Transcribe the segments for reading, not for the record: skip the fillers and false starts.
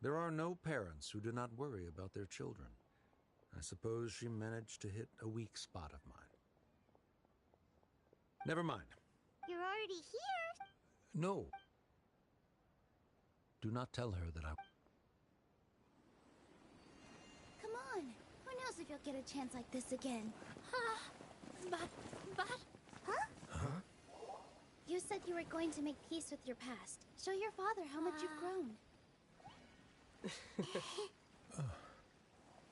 There are no parents who do not worry about their children. I suppose she managed to hit a weak spot of mine. Never mind. You're already here? No. Do not tell her that I... Come on. Who knows if you'll get a chance like this again? But... Huh? Huh? You said you were going to make peace with your past. Show your father how much you've grown.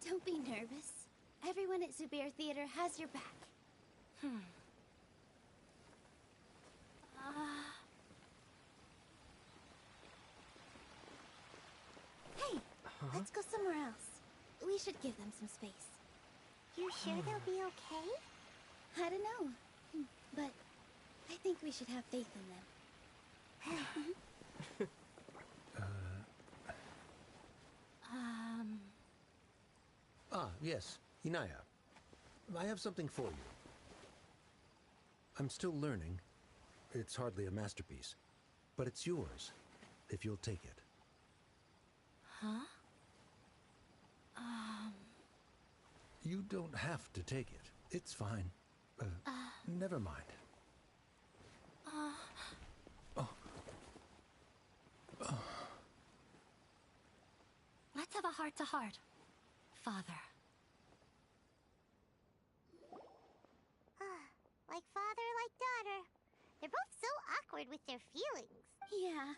Don't be nervous. Everyone at Zubair Theater has your back. Hey, let's go somewhere else. We should give them some space. You sure they'll be okay? I don't know, but I think we should have faith in them. Yes, Inaya. I have something for you. I'm still learning. It's hardly a masterpiece, but it's yours, if you'll take it. Huh? You don't have to take it. It's fine. Never mind. Let's have a heart-to-heart, Father. Like father, like daughter. They're both so awkward with their feelings. Yeah.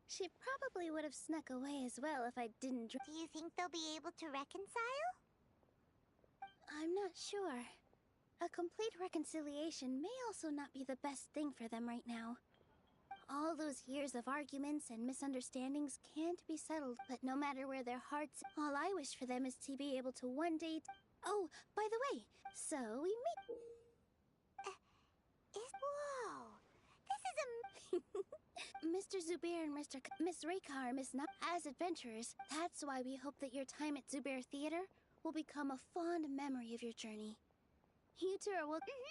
She probably would have snuck away as well if I didn't... Do you think they'll be able to reconcile? I'm not sure. A complete reconciliation may also not be the best thing for them right now. All those years of arguments and misunderstandings can't be settled, but no matter where their hearts... All I wish for them is to be able to one day... Oh, by the way, so we meet... Whoa! This is Mr. Zubair and Miss Reika are not as adventurers. That's why we hope that your time at Zubair Theater will become a fond memory of your journey. You two are welcome.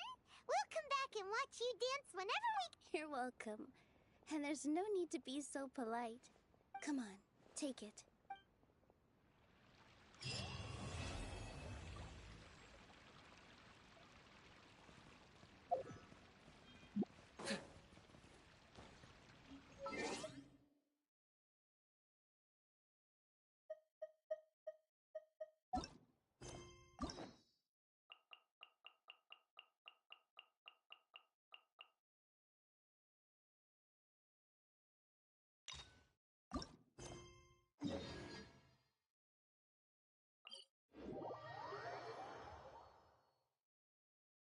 We'll come back and watch you dance whenever we... You're welcome. And there's no need to be so polite. Come on, take it.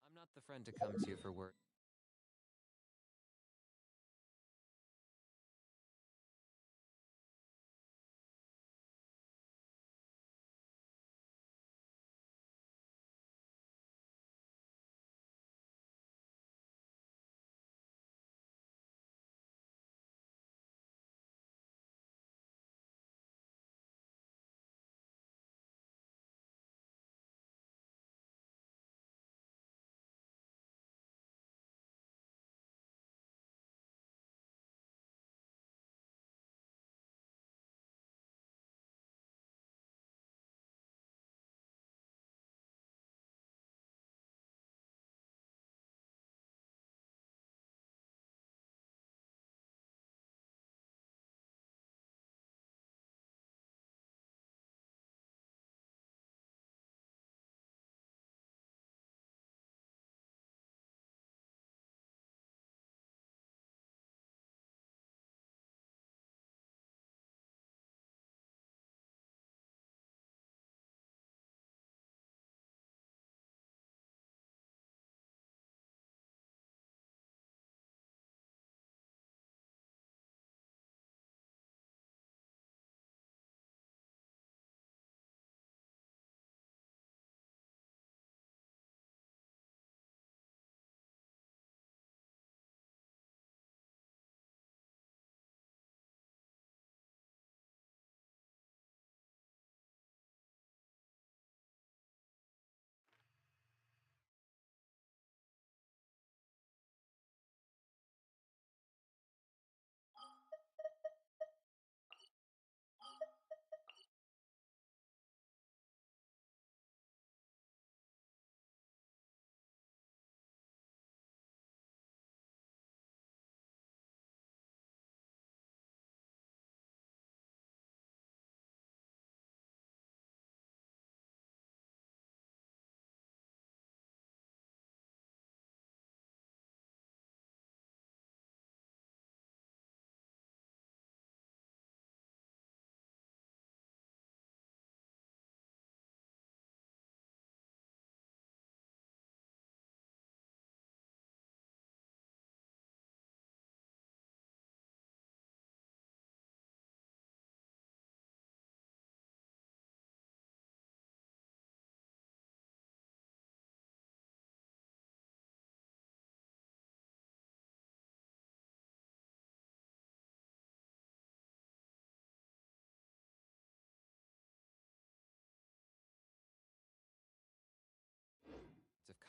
I'm not the friend to come to for work.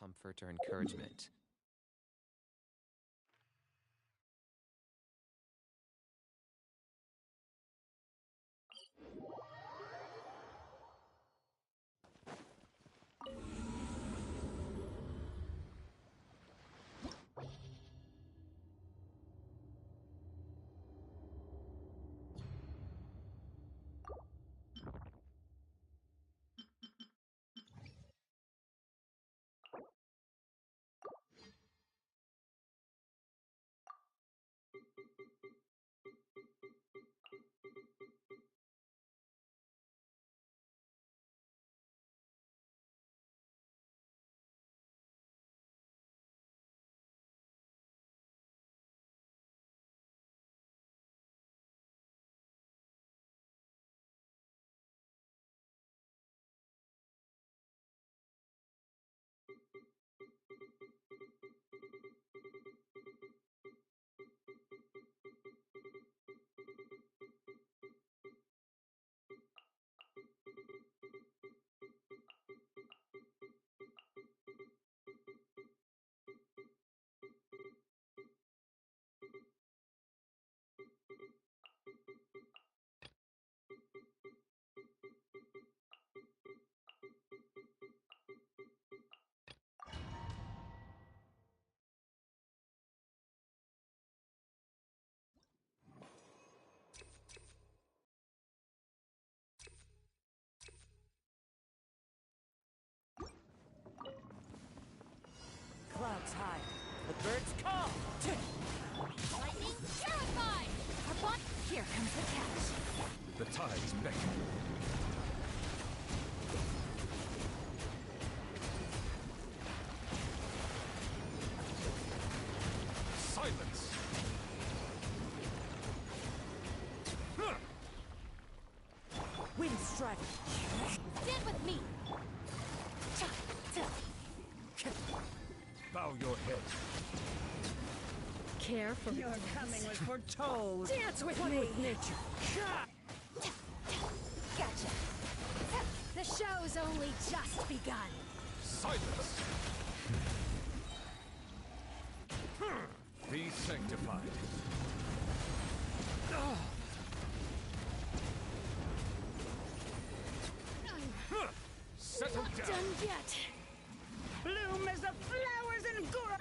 comfort or encouragement. Clouds high. The birds call. Lightning terrified! Here comes the catch. The tides beckon. Silence! Wind strike. Stand with me! Bow your head. Care for your coming was foretold. Dance with me. With nature. Gotcha! The show's only just begun. Silence! Be sanctified. Settle Not down. done yet. Bloom as the flowers in Gura.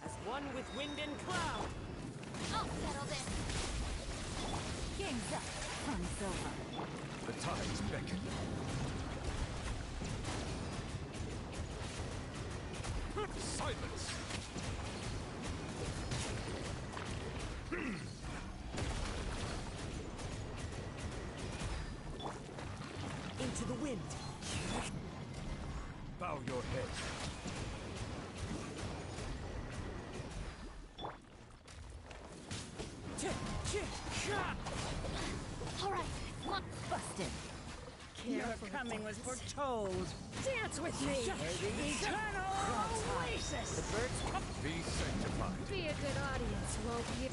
As one with wind and cloud. I'll settle this. Game's up. Fun's over. The tides beckon. Silence! Into the wind. Bow your head. All right, come on. Busted. Your coming was foretold. Dance with me. The eternal oasis. The birds come. Be sanctified. Be a good audience, won't you?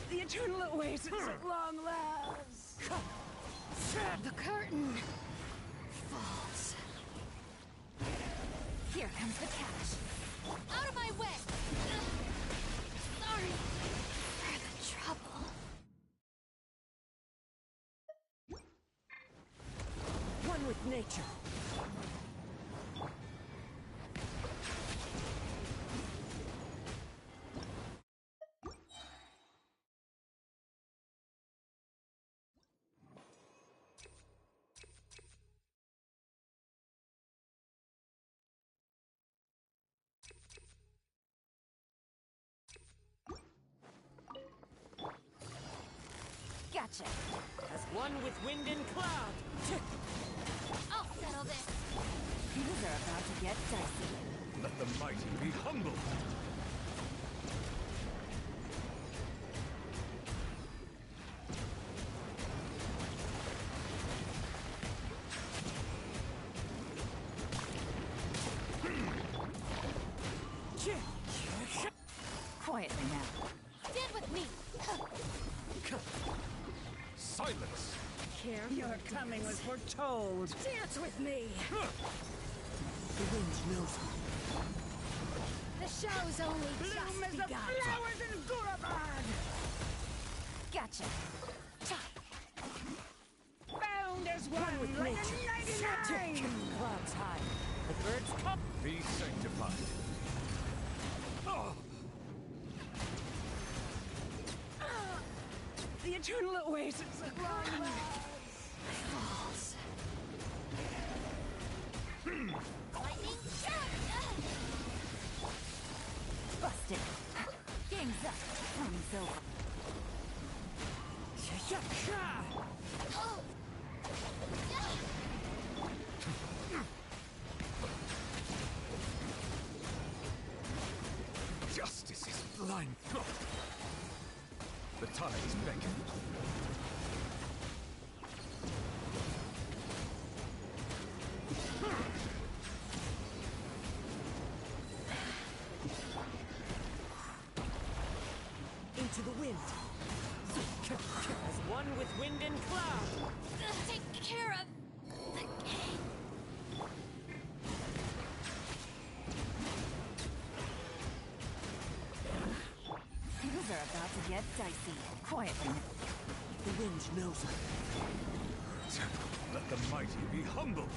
The eternal oasis at long last. The curtain falls. Here comes the catch. Out of my way! Sorry for the trouble. One with nature. Gotcha. As one with wind and cloud. I'll settle this. Things are about to get dicey. Let the mighty be humbled. quietly now. Stand with me. Silence! Your coming was foretold. Dance with me. The wind knows me. The show's only Bloom as just the begun. flowers in Gurabad. Gotcha. Bound as one with like a 99. Clouds high. The birds come. Be sanctified. Oh, The eternal oasis of long Falls. Lightning shot! Busted. Game's up. Flame's over. Oh. justice is blind. The tides beckon. into the wind. As one with wind and cloud. Take care of the game. Things are about to get dicey. Quietly. The wind knows it. Let the mighty be humble.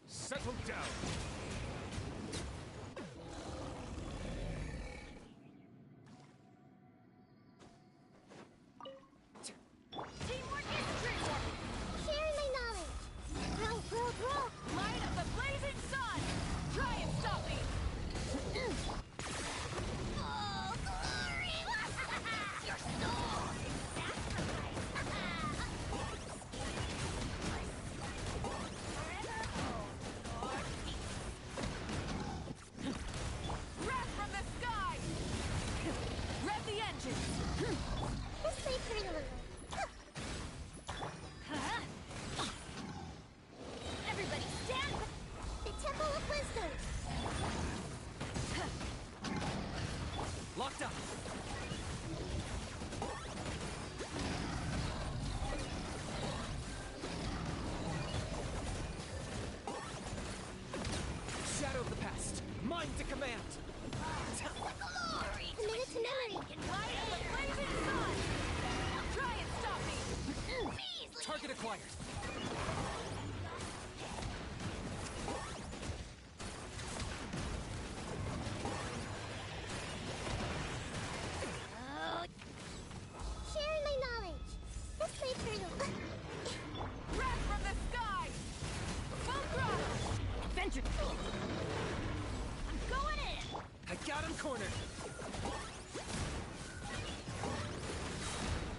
Settle down. Teamwork is dreamwork. Sharing my knowledge. Grow. Light up the blazing sun. Try and stop me. Oh, glory! Your soul is sacrificed. Wrath from the sky! Rev the engines! This may pretty little. Everybody stand! The Temple of Wisdom! Locked up. Shadow of the past. Mind to command. Glory! Commit to memory! Light up the blazing sun! Try and stop me! Measly! Target acquired. Sharing my knowledge. This may prove. Wrath from the sky! Full throttle! Adventure. I'm going in! I got him cornered.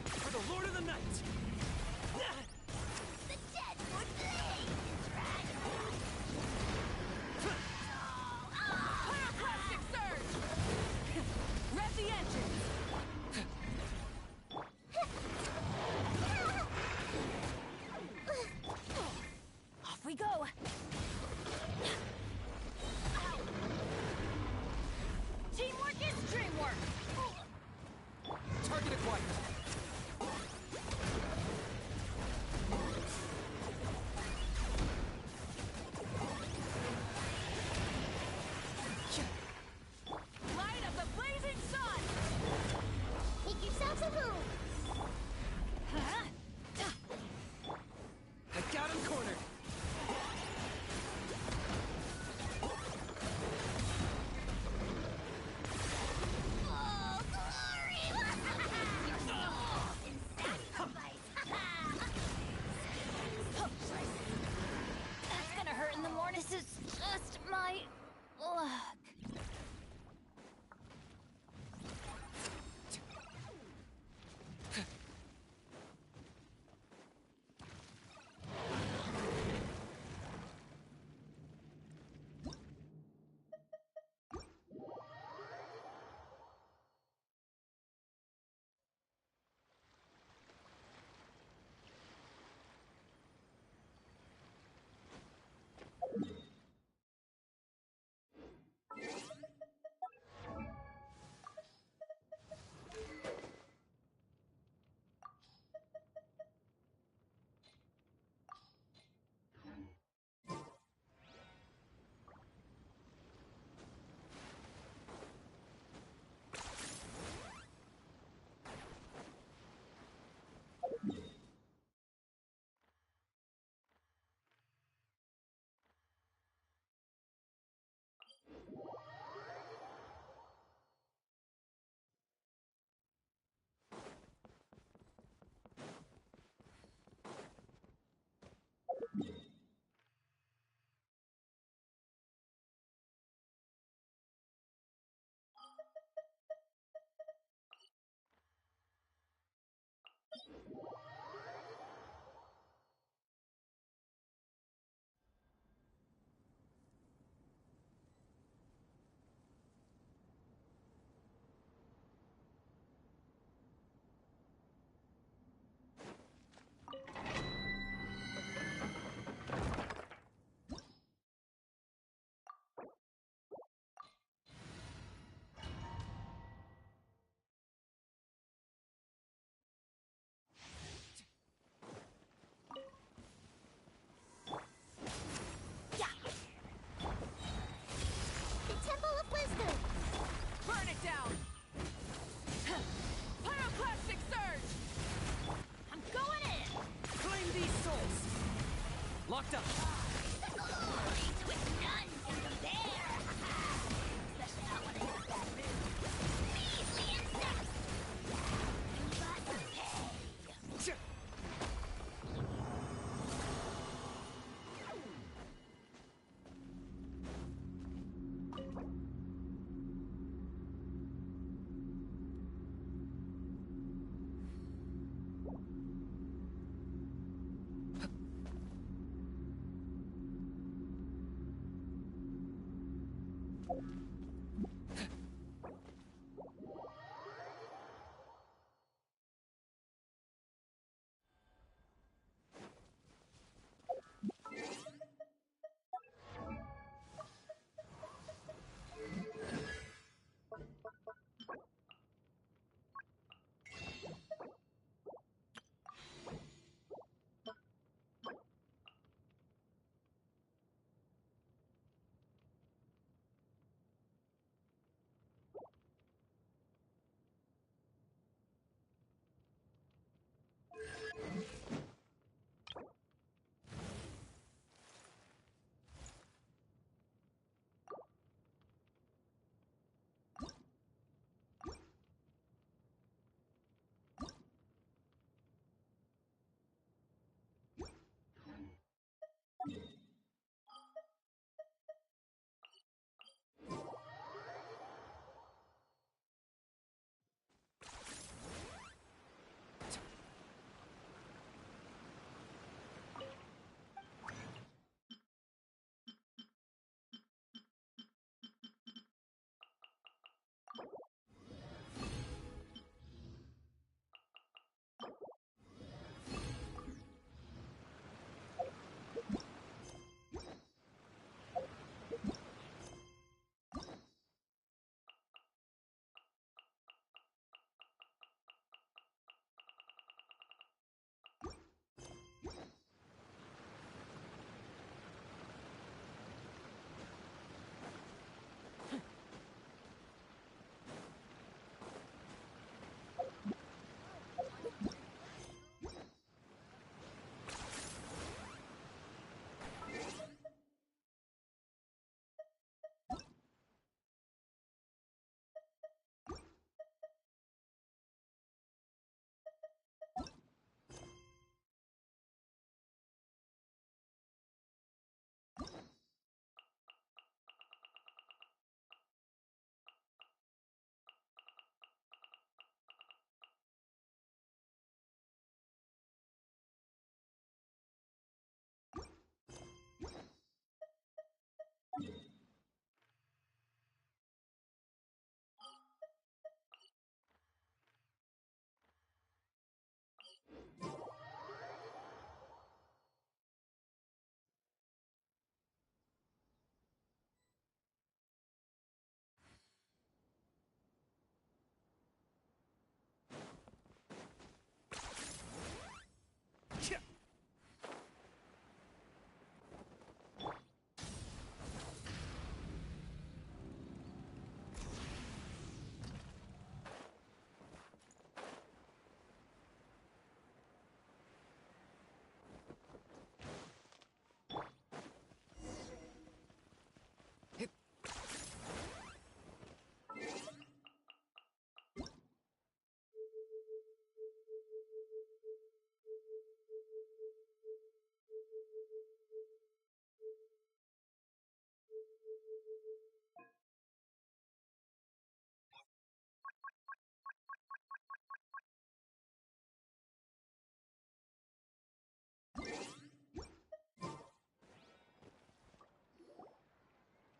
For the Lord of the Night. The dead would bleed! Dragon! Pyroclastic surge! Rev the engines! Off we go. Teamwork is dreamwork! Target acquired. Light of the blazing sun! Make yourselves at home! I got him cornered. Oh, glory! Your soul in sacrifice! That's gonna hurt in the morning. This is just my luck. Locked up.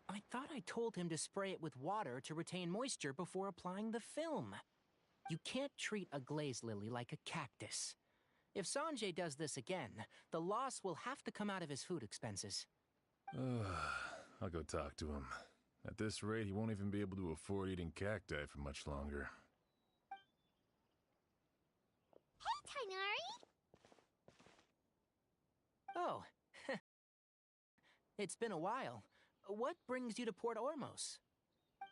I thought I told him to spray it with water to retain moisture before applying the film. You can't treat a glaze lily like a cactus. If Sanjay does this again, the loss will have to come out of his food expenses. I'll go talk to him. At this rate, he won't even be able to afford eating cacti for much longer. Hey, Tighnari! Oh, it's been a while. What brings you to Port Ormos?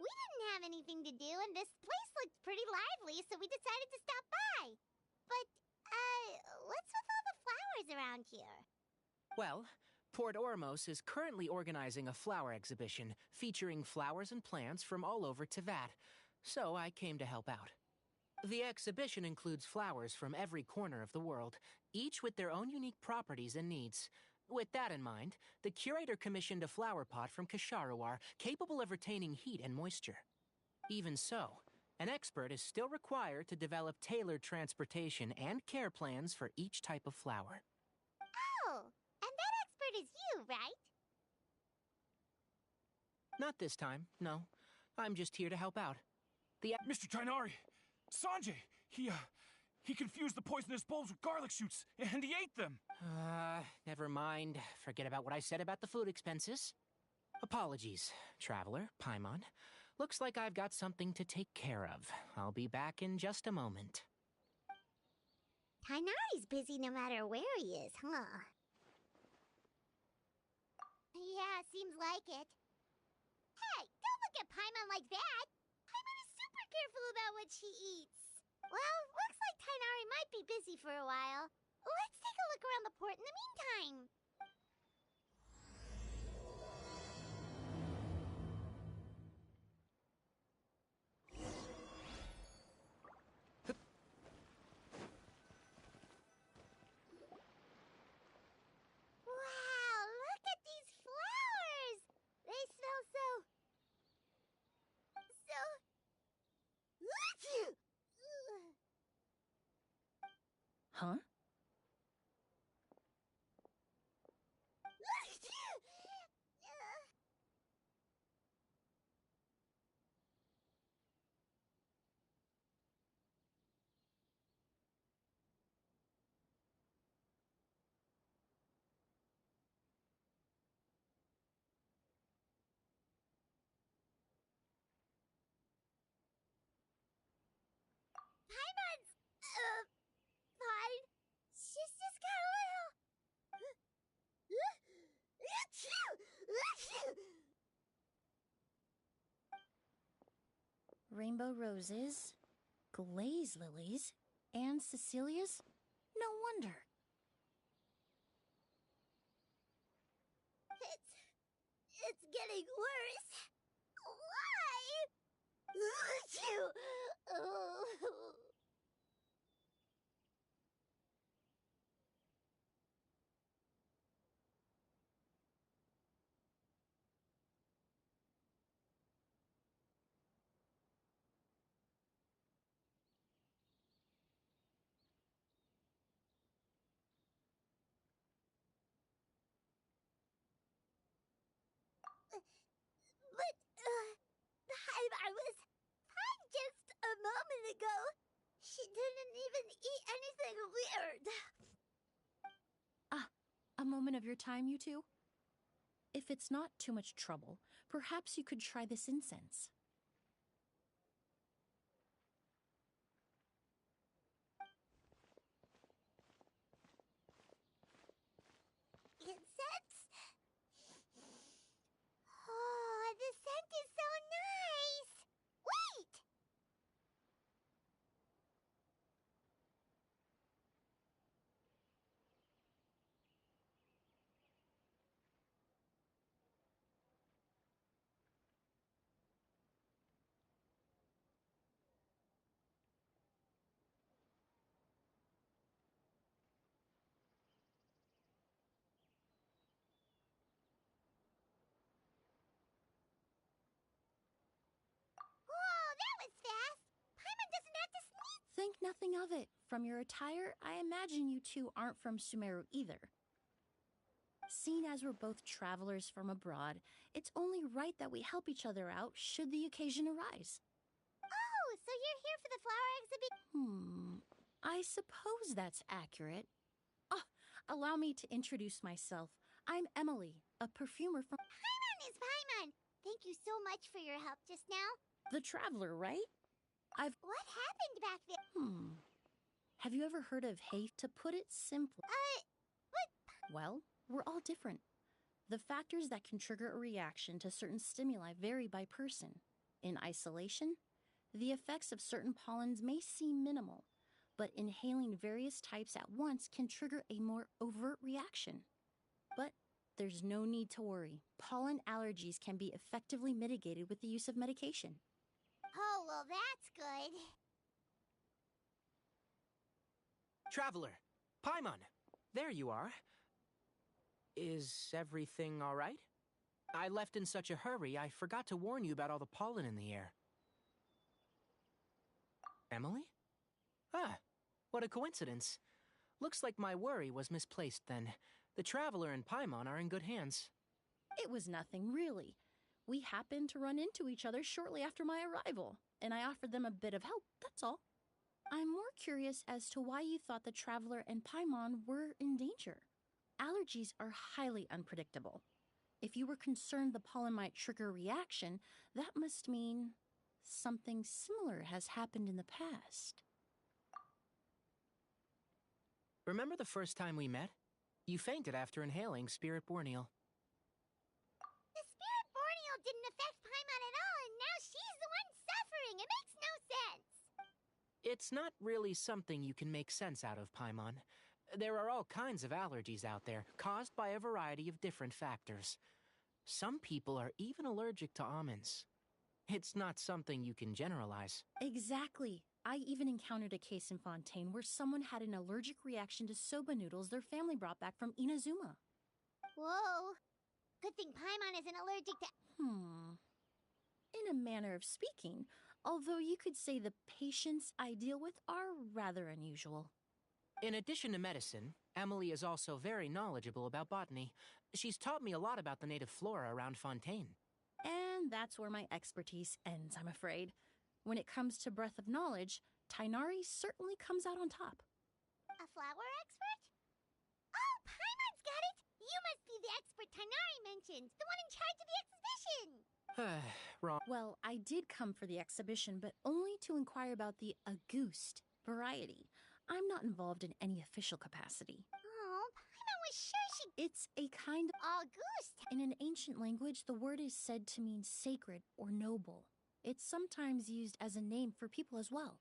We didn't have anything to do, and this place looked pretty lively, so we decided to stop by. But, what's with all the flowers around here? Well, Port Ormos is currently organizing a flower exhibition featuring flowers and plants from all over Teyvat, so I came to help out. The exhibition includes flowers from every corner of the world, each with their own unique properties and needs. With that in mind, the curator commissioned a flower pot from Kshahrewar capable of retaining heat and moisture. Even so, an expert is still required to develop tailored transportation and care plans for each type of flower. Oh, and that expert is you, right? Not this time, no. I'm just here to help out. Mr. Tighnari! Sanjay! He confused the poisonous bulbs with garlic shoots, and he ate them! Never mind. Forget about what I said about the food expenses. Apologies, Traveler, Paimon. Looks like I've got something to take care of. I'll be back in just a moment. Tighnari's busy no matter where he is, huh? Yeah, seems like it. Hey, don't look at Paimon like that! Paimon is super careful about what she eats. Well, looks like Tighnari might be busy for a while. Let's take a look around the port in the meantime. Wow, look at these flowers! They smell so... Huh? Paimon's... fine. She's just got a little... Rainbow roses, glaze lilies, and Cecilia's? No wonder. It's getting worse. Why? But, I was fine just a moment ago. She didn't even eat anything weird. Ah, a moment of your time, you two? If it's not too much trouble, perhaps you could try this incense. Incense? Oh, the scent is so nice! Wait! Whoa, that was fast! Paimon doesn't have to sneeze! Think nothing of it. From your attire, I imagine you two aren't from Sumeru either. Seeing as we're both travelers from abroad, it's only right that we help each other out should the occasion arise. Oh, so you're here for the flower exhibition? I suppose that's accurate. Allow me to introduce myself. I'm Emily, a perfumer from Paimon is Paimon! Thank you so much for your help just now. the Traveler, right? What happened back there? Have you ever heard of hay? To put it simply, well, we're all different. The factors that can trigger a reaction to certain stimuli vary by person. In isolation, the effects of certain pollens may seem minimal, but inhaling various types at once can trigger a more overt reaction. But There's no need to worry. Pollen allergies can be effectively mitigated with the use of medication. Oh, well, that's good. Traveler, Paimon, there you are. Is everything all right? I left in such a hurry, I forgot to warn you about all the pollen in the air. Emily? Ah, what a coincidence. Looks like my worry was misplaced then. The Traveler and Paimon are in good hands. It was nothing, really. We happened to run into each other shortly after my arrival, and I offered them a bit of help, that's all. I'm more curious as to why you thought the Traveler and Paimon were in danger. Allergies are highly unpredictable. If you were concerned the pollen might trigger a reaction, that must mean something similar has happened in the past. Remember the first time we met? You fainted after inhaling Spirit Borneal. The Spirit Borneal didn't affect Paimon at all, and now she's the one suffering. It makes no sense. It's not really something you can make sense out of, Paimon. There are all kinds of allergies out there, caused by a variety of different factors. Some people are even allergic to almonds. It's not something you can generalize. Exactly. I even encountered a case in Fontaine where someone had an allergic reaction to soba noodles their family brought back from Inazuma. Whoa. Good thing Paimon isn't allergic to... In a manner of speaking, although you could say the patients I deal with are rather unusual. In addition to medicine, Emily is also very knowledgeable about botany. She's taught me a lot about the native flora around Fontaine. And that's where my expertise ends, I'm afraid. When it comes to breadth of knowledge, Tighnari certainly comes out on top. A flower expert? Oh, Paimon's got it! You must be the expert Tighnari mentioned, the one in charge of the exhibition! Wrong. Well, I did come for the exhibition, but only to inquire about the Auguste variety. I'm not involved in any official capacity. Oh, Paimon was sure she... It's a kind of... Auguste! In an ancient language, the word is said to mean sacred or noble. It's sometimes used as a name for people as well.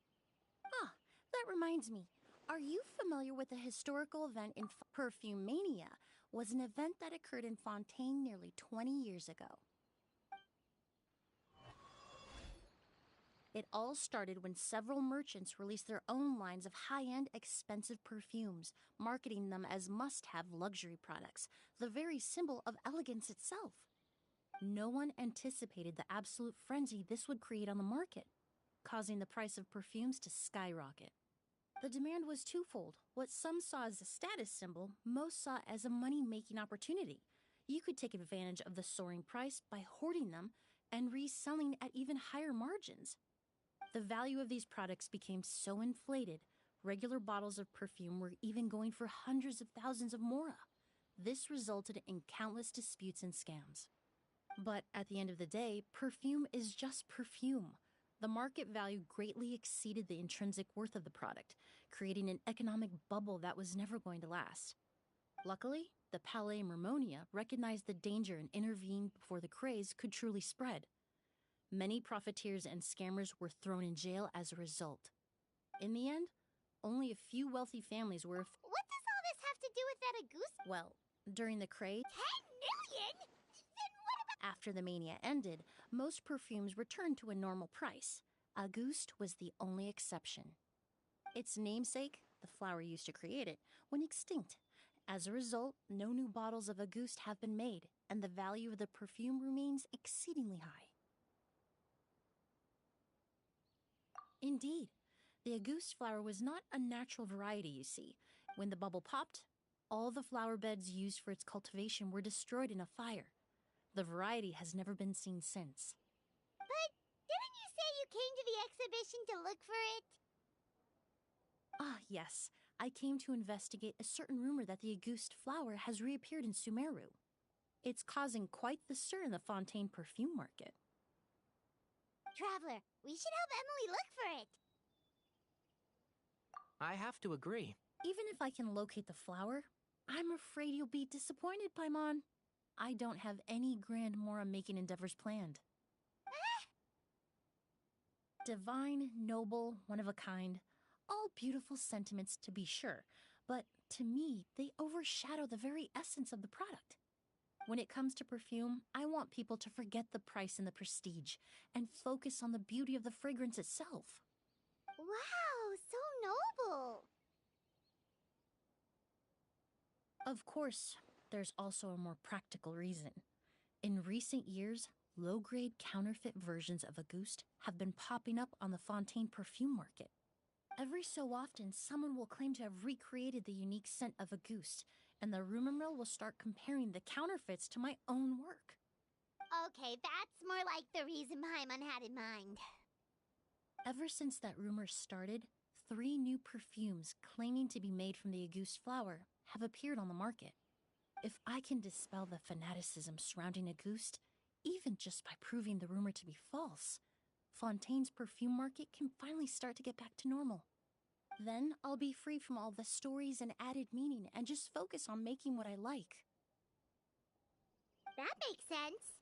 Ah, that reminds me. Are you familiar with the historical event in Perfumania? Was an event that occurred in Fontaine nearly 20 years ago. It all started when several merchants released their own lines of high-end, expensive perfumes, marketing them as must-have luxury products, the very symbol of elegance itself. No one anticipated the absolute frenzy this would create on the market, causing the price of perfumes to skyrocket. The demand was twofold. What some saw as a status symbol, most saw as a money-making opportunity. You could take advantage of the soaring price by hoarding them and reselling at even higher margins. The value of these products became so inflated, regular bottles of perfume were even going for hundreds of thousands of mora. This resulted in countless disputes and scams. But at the end of the day, perfume is just perfume. The market value greatly exceeded the intrinsic worth of the product, creating an economic bubble that was never going to last. Luckily, the Palais Mermonia recognized the danger and intervened before the craze could truly spread. Many profiteers and scammers were thrown in jail as a result. In the end, only a few wealthy families were... What does all this have to do with that Auguste? Well, during the craze... 10 million? Then what about... After the mania ended, most perfumes returned to a normal price. Auguste was the only exception. Its namesake, the flower used to create it, went extinct. As a result, no new bottles of Auguste have been made, and the value of the perfume remains exceedingly high. Indeed, the Auguste flower was not a natural variety, you see. When the bubble popped, all the flower beds used for its cultivation were destroyed in a fire. The variety has never been seen since. But didn't you say you came to the exhibition to look for it? Ah, yes. I came to investigate a certain rumor that the Auguste flower has reappeared in Sumeru. It's causing quite the stir in the Fontaine perfume market. Traveler, we should help Emily look for it. I have to agree. Even if I can locate the flower, I'm afraid you'll be disappointed, Paimon. I don't have any grand mora-making endeavors planned. Divine, noble, one of a kind, all beautiful sentiments to be sure, but to me, they overshadow the very essence of the product. When it comes to perfume, I want people to forget the price and the prestige and focus on the beauty of the fragrance itself. Wow, so noble. Of course, there's also a more practical reason. In recent years, low-grade counterfeit versions of Auguste have been popping up on the Fontaine perfume market. Every so often, someone will claim to have recreated the unique scent of Auguste, and the rumor mill will start comparing the counterfeits to my own work. Okay, that's more like the reason Paimon had in mind. Ever since that rumor started, 3 new perfumes claiming to be made from the Auguste flower have appeared on the market. If I can dispel the fanaticism surrounding Auguste, even just by proving the rumor to be false, Fontaine's perfume market can finally start to get back to normal. Then I'll be free from all the stories and added meaning and just focus on making what I like. That makes sense.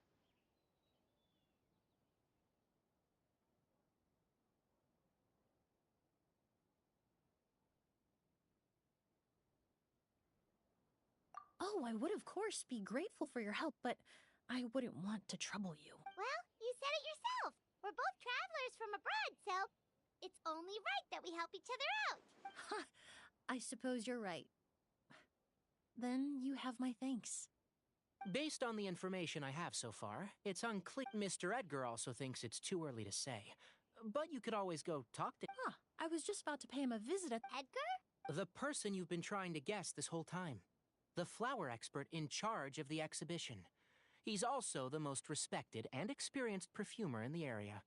Oh, I would of course be grateful for your help, but I wouldn't want to trouble you. Well, you said it yourself. We're both travelers from abroad, so it's only right that we help each other out. Ha! I suppose you're right. Then you have my thanks. Based on the information I have so far, it's unclear. Mr. Edgar also thinks it's too early to say. But you could always go talk to... Ah, I was just about to pay him a visit at... Edgar? The person you've been trying to guess this whole time. The flower expert in charge of the exhibition. He's also the most respected and experienced perfumer in the area.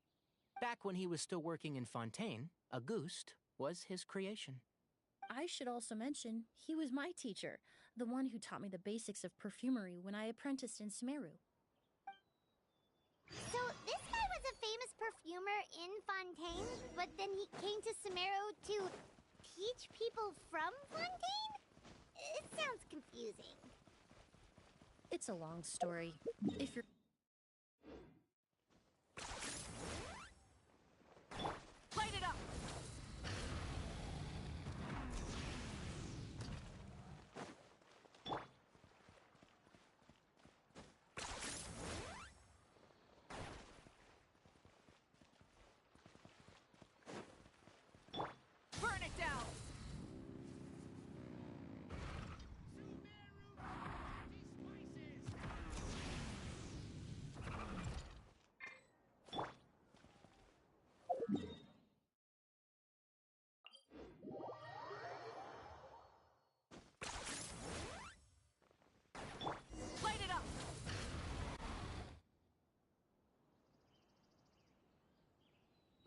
Back when he was still working in Fontaine, Auguste was his creation. I should also mention, he was my teacher, the one who taught me the basics of perfumery when I apprenticed in Sumeru. So this guy was a famous perfumer in Fontaine, but then he came to Sumeru to teach people from Fontaine? It sounds confusing. It's a long story. If you're... Light it up! Burn it down! Light it up!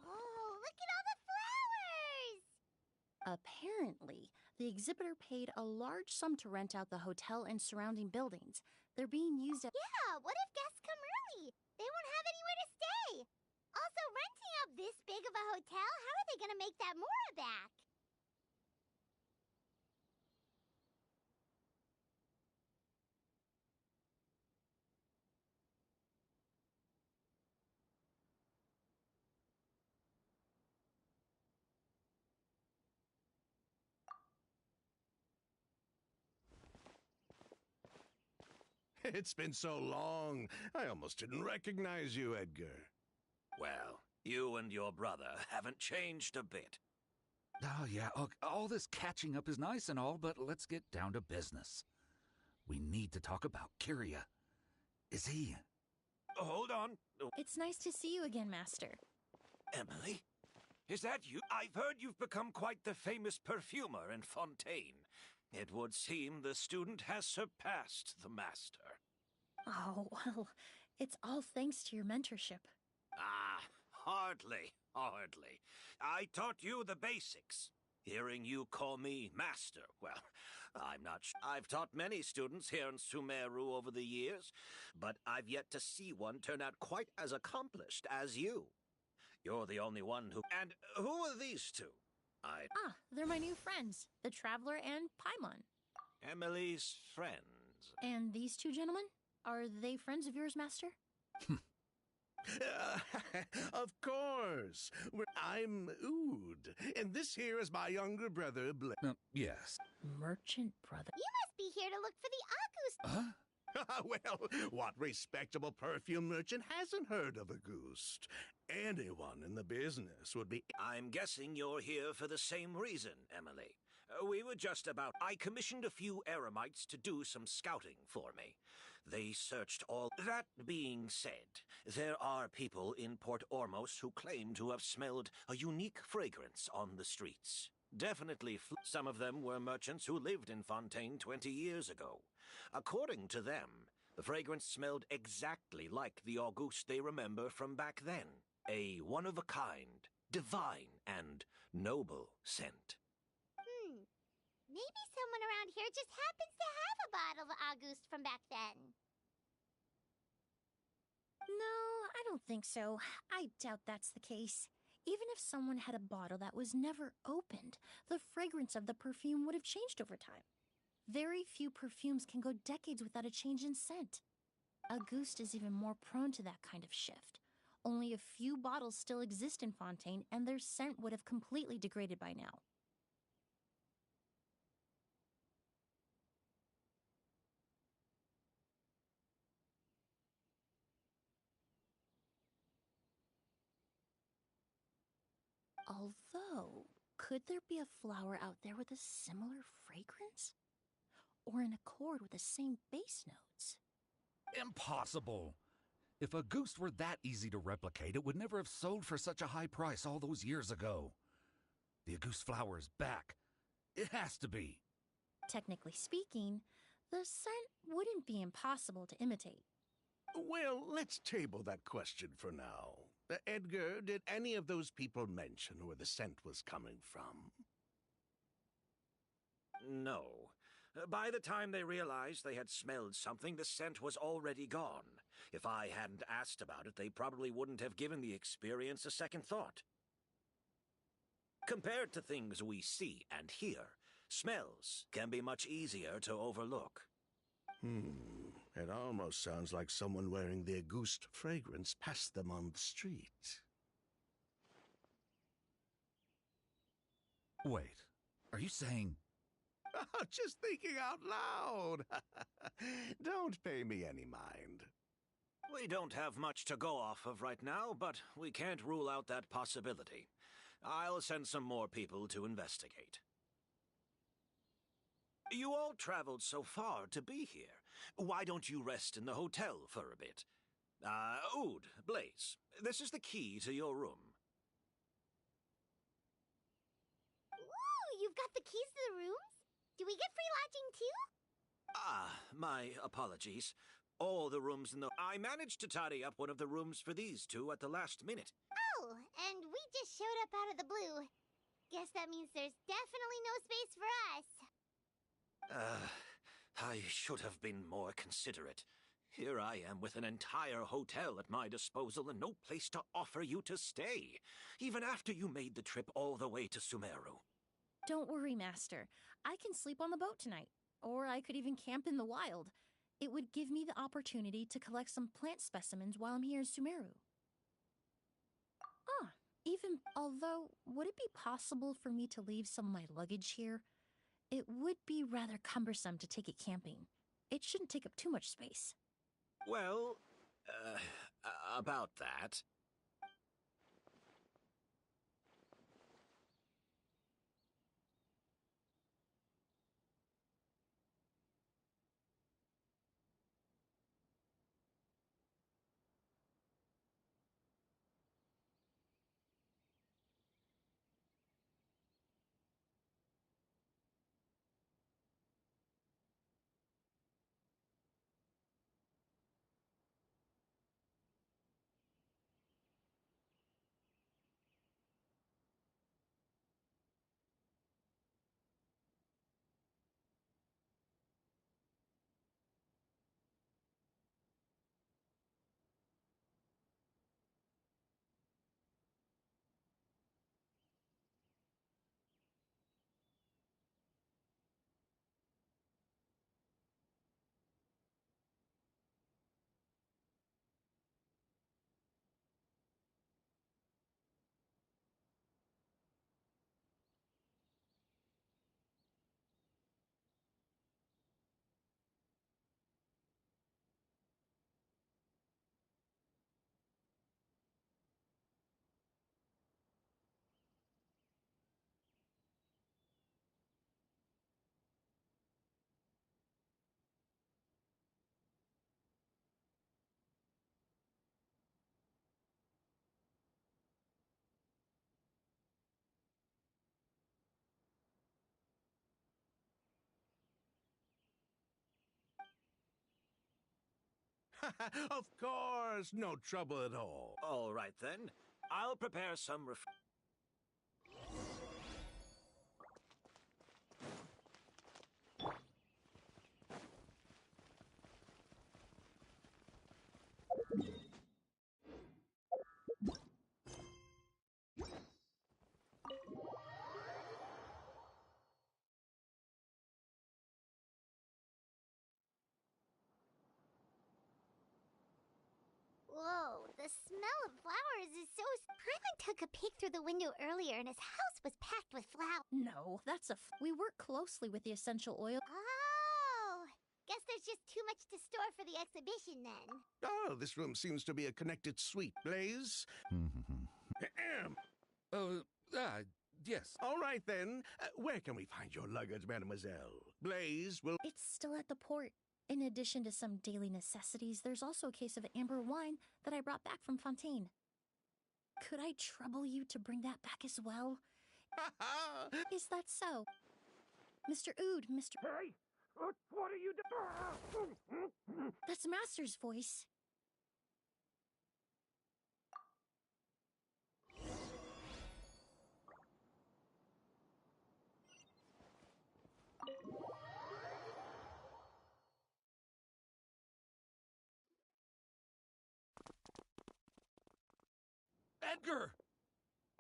Oh, look at all the flowers! Apparently, the exhibitor paid a large sum to rent out the hotel and surrounding buildings. They're being used as... Yeah, what if guests come early? They won't have anywhere to stay. Also, renting out this big of a hotel, how are they gonna make that Mora back? It's been so long, I almost didn't recognize you, Edgar. Well, you and your brother haven't changed a bit. Oh, yeah, look, all this catching up is nice and all, but let's get down to business. We need to talk about Kiria. Is he... Hold on. It's nice to see you again, Master. Emily? Is that you? I've heard you've become quite the famous perfumer in Fontaine. It would seem the student has surpassed the master. Oh, well, it's all thanks to your mentorship. Ah, hardly. I taught you the basics. Hearing you call me master, well, I'm not sure. I've taught many students here in Sumeru over the years, but I've yet to see one turn out quite as accomplished as you. You're the only one who... And who are these two? Ah, they're my new friends, the Traveler and Paimon. Emily's friends. And these two gentlemen? Are they friends of yours, Master? Of course. I'm Ood, and this here is my younger brother, Blake. Yes. Merchant brother. You must be here to look for the Auguste. Huh? Well, what respectable perfume merchant hasn't heard of Auguste? Anyone in the business would be... I'm guessing you're here for the same reason, Emily. We were just about... I commissioned a few eremites to do some scouting for me. They searched all... That being said, there are people in Port Ormos who claim to have smelled a unique fragrance on the streets. Definitely some of them were merchants who lived in Fontaine 20 years ago. According to them, the fragrance smelled exactly like the Auguste they remember from back then. A one-of-a-kind, divine, and noble scent. Maybe someone around here just happens to have a bottle of Auguste from back then. No, I don't think so. I doubt that's the case. Even if someone had a bottle that was never opened, the fragrance of the perfume would have changed over time. Very few perfumes can go decades without a change in scent. Auguste is even more prone to that kind of shift. Only a few bottles still exist in Fontaine, and their scent would have completely degraded by now. Although, could there be a flower out there with a similar fragrance? Or in accord with the same base notes? Impossible! If Auguste were that easy to replicate, it would never have sold for such a high price all those years ago. The Auguste flower is back. It has to be. Technically speaking, the scent wouldn't be impossible to imitate. Well, let's table that question for now. Edgar, did any of those people mention where the scent was coming from? No. By the time they realized they had smelled something, the scent was already gone. If I hadn't asked about it, they probably wouldn't have given the experience a second thought. Compared to things we see and hear, smells can be much easier to overlook. It almost sounds like someone wearing the Auguste fragrance passed them on the street. Wait, are you saying... Just thinking out loud. Don't pay me any mind. We don't have much to go off of right now, but we can't rule out that possibility. I'll send some more people to investigate. You all traveled so far to be here. Why don't you rest in the hotel for a bit? Oud, Blaze, this is the key to your room. Ooh, you've got the keys to the rooms? Do we get free lodging too? My apologies. All the rooms in the... I managed to tidy up one of the rooms for these two at the last minute. Oh, and we just showed up out of the blue. Guess that means there's definitely no space for us. I should have been more considerate. Here I am with an entire hotel at my disposal and no place to offer you to stay, even after you made the trip all the way to Sumeru. Don't worry, Master. I can sleep on the boat tonight, or I could even camp in the wild. It would give me the opportunity to collect some plant specimens while I'm here in Sumeru. Although, would it be possible for me to leave some of my luggage here? It would be rather cumbersome to take it camping. It shouldn't take up too much space. Well, about that... Of course, no trouble at all. All right, then. I'll prepare some Whoa, the smell of flowers is so... Paimon took a peek through the window earlier and his house was packed with flowers. No, that's we work closely with the essential oil. Oh, guess there's just too much to store for the exhibition then. Oh, this room seems to be a connected suite. Blaze? Yes. All right, then. Where can we find your luggage, mademoiselle? Blaze will... It's still at the port. In addition to some daily necessities, there's also a case of amber wine that I brought back from Fontaine. Could I trouble you to bring that back as well? Is that so? Mr. Ood, Mr. Hey! What are you doing? That's Master's voice. Edgar!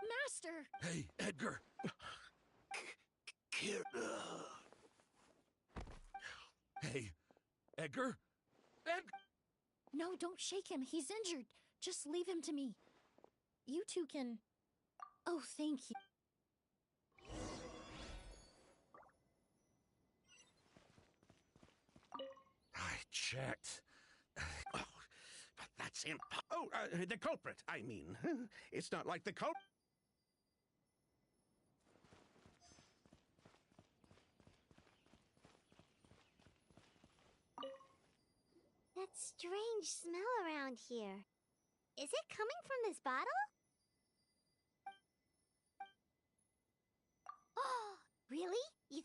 Master! Hey, Edgar! Hey, Edgar? No, don't shake him. He's injured. Just leave him to me. You two can... Oh, thank you. I checked. Oh, but that's the culprit, I mean. It's not like the culprit. That strange smell around here. Is it coming from this bottle? Oh, really?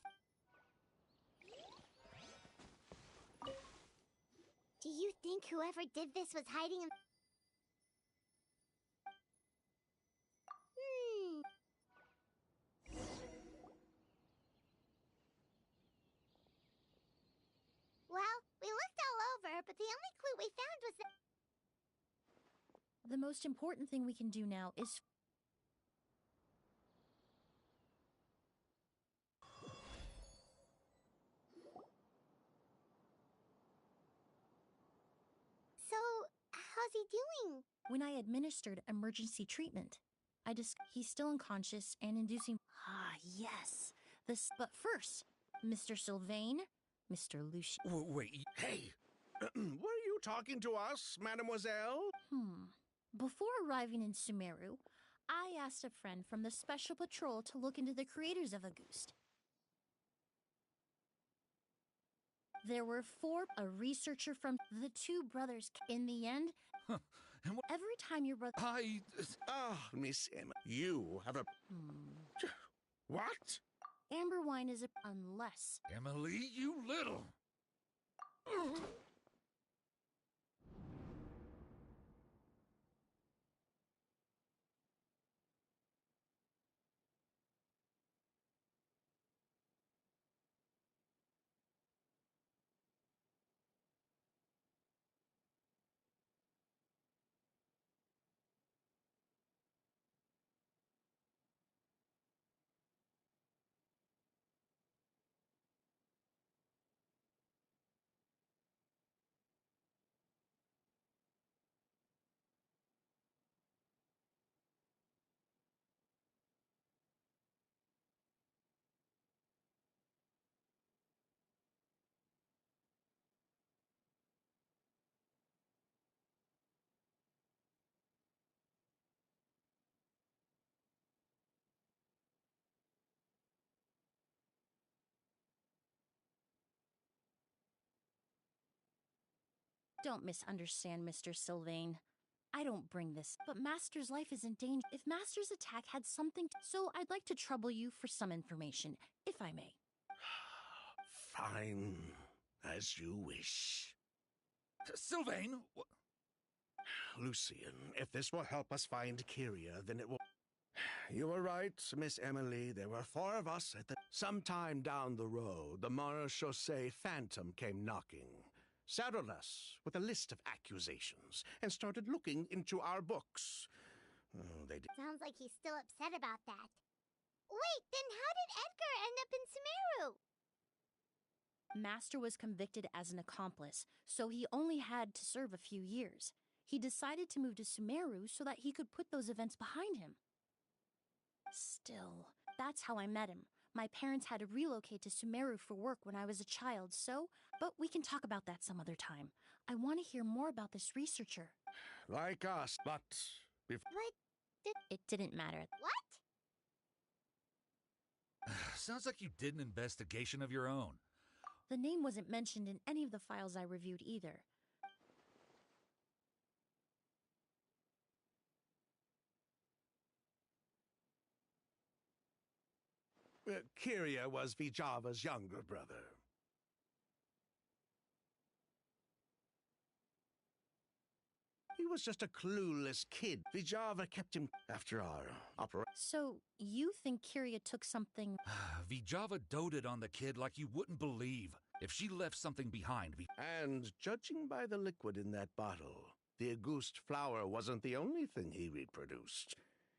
Do you think whoever did this was hiding in... Well, we looked all over, but the only clue we found was that... The most important thing we can do now is... So, how's he doing? When I administered emergency treatment, he's still unconscious and inducing... Ah, yes. But first, Mr. Sylvain, Mr. Lucien... Wait. Hey! Were you talking to us, mademoiselle? Before arriving in Sumeru, I asked a friend from the Special Patrol to look into the creators of Auguste. There were a researcher from the two brothers. In the end, every time your brother... Miss Emma, you have a... What? Amber wine is unless... Emily, you little... Don't misunderstand, Mr. Sylvain. I don't bring this, but Master's life is in danger. If Master's attack had something so I'd like to trouble you for some information, if I may. Fine. As you wish. Sylvain! Lucian, if this will help us find Kyria, then it will... You were right, Miss Emily. There were 4 of us at the... Sometime down the road, the Marechaussee Phantom came knocking, saddled us with a list of accusations, and started looking into our books. Oh, they did... Sounds like he's still upset about that. Wait, then how did Edgar end up in Sumeru? Master was convicted as an accomplice, so he only had to serve a few years. He decided to move to Sumeru so that he could put those events behind him. Still, that's how I met him. My parents had to relocate to Sumeru for work when I was a child, but we can talk about that some other time. I want to hear more about this researcher. Like us, but... It didn't matter. What? Sounds like you did an investigation of your own. The name wasn't mentioned in any of the files I reviewed either. Kyria was Vijava's younger brother. He was just a clueless kid. Vijava kept him after our operation. So, you think Kyria took something... Vijava doted on the kid like you wouldn't believe. If she left something behind... And judging by the liquid in that bottle, the Auguste flower wasn't the only thing he reproduced.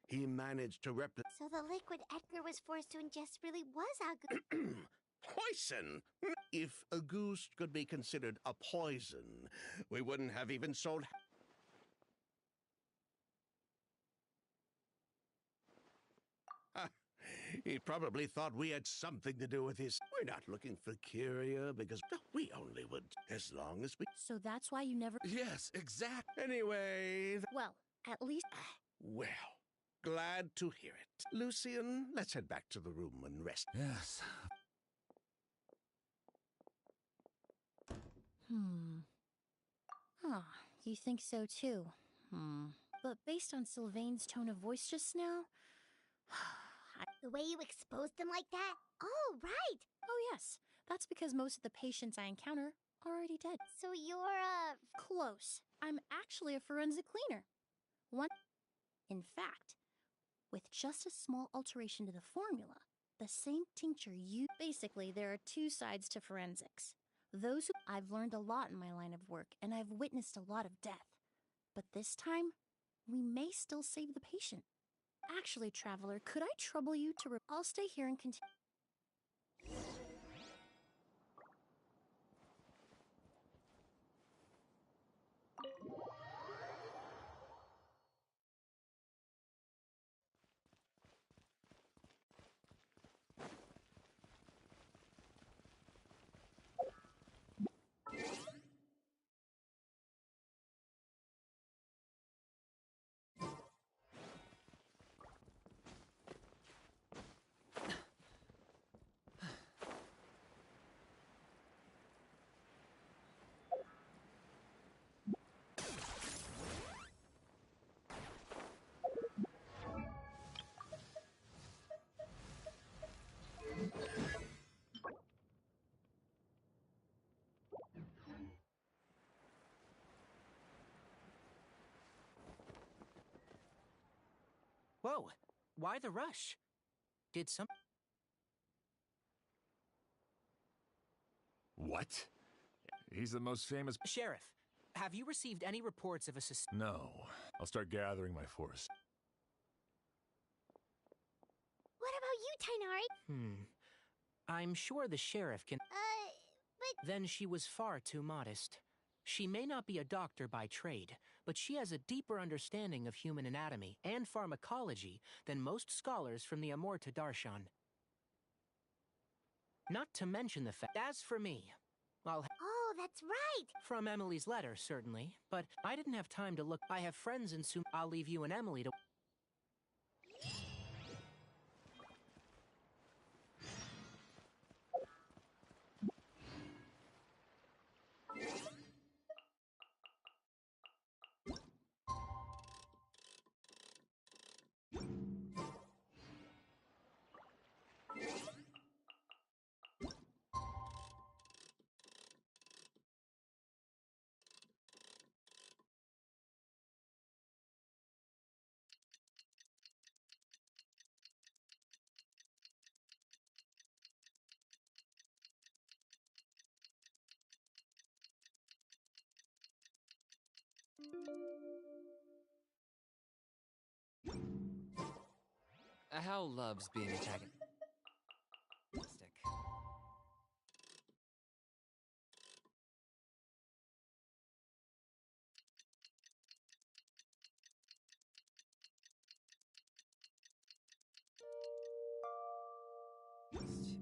He managed to replicate... So the liquid Edgar was forced to ingest really was Auguste... Poison! If Auguste could be considered a poison, we wouldn't have even sold... He probably thought we had something to do with his... We're not looking for Kyria because we only would, as long as we... So that's why you never... Yes, exactly. Anyway... Well, at least... Well, glad to hear it. Lucian, let's head back to the room and rest. Yes. You think so too? But based on Sylvain's tone of voice just now... The way you exposed them like that? Oh, right! Oh yes, that's because most of the patients I encounter are already dead. So you're Close. I'm actually a forensic cleaner. In fact, with just a small alteration to the formula, the same tincture you... Basically, there are 2 sides to forensics. Those who... I've learned a lot in my line of work, and I've witnessed a lot of death. But this time, we may still save the patient. Actually, Traveler, could I trouble you to... I'll stay here and continue... Whoa, why the rush? Did some... What? He's the most famous... Sheriff, have you received any reports of a No. I'll start gathering my force. What about you, Tighnari? I'm sure the sheriff can... but... Then she was far too modest. She may not be a doctor by trade, but she has a deeper understanding of human anatomy and pharmacology than most scholars from the Amurta Darshan. Not to mention the fact... As for me, I'll... Oh, that's right! From Emily's letter, certainly, but I didn't have time to look... I have friends in Sum... I'll leave you and Emily to... Hal loves being antagonistic.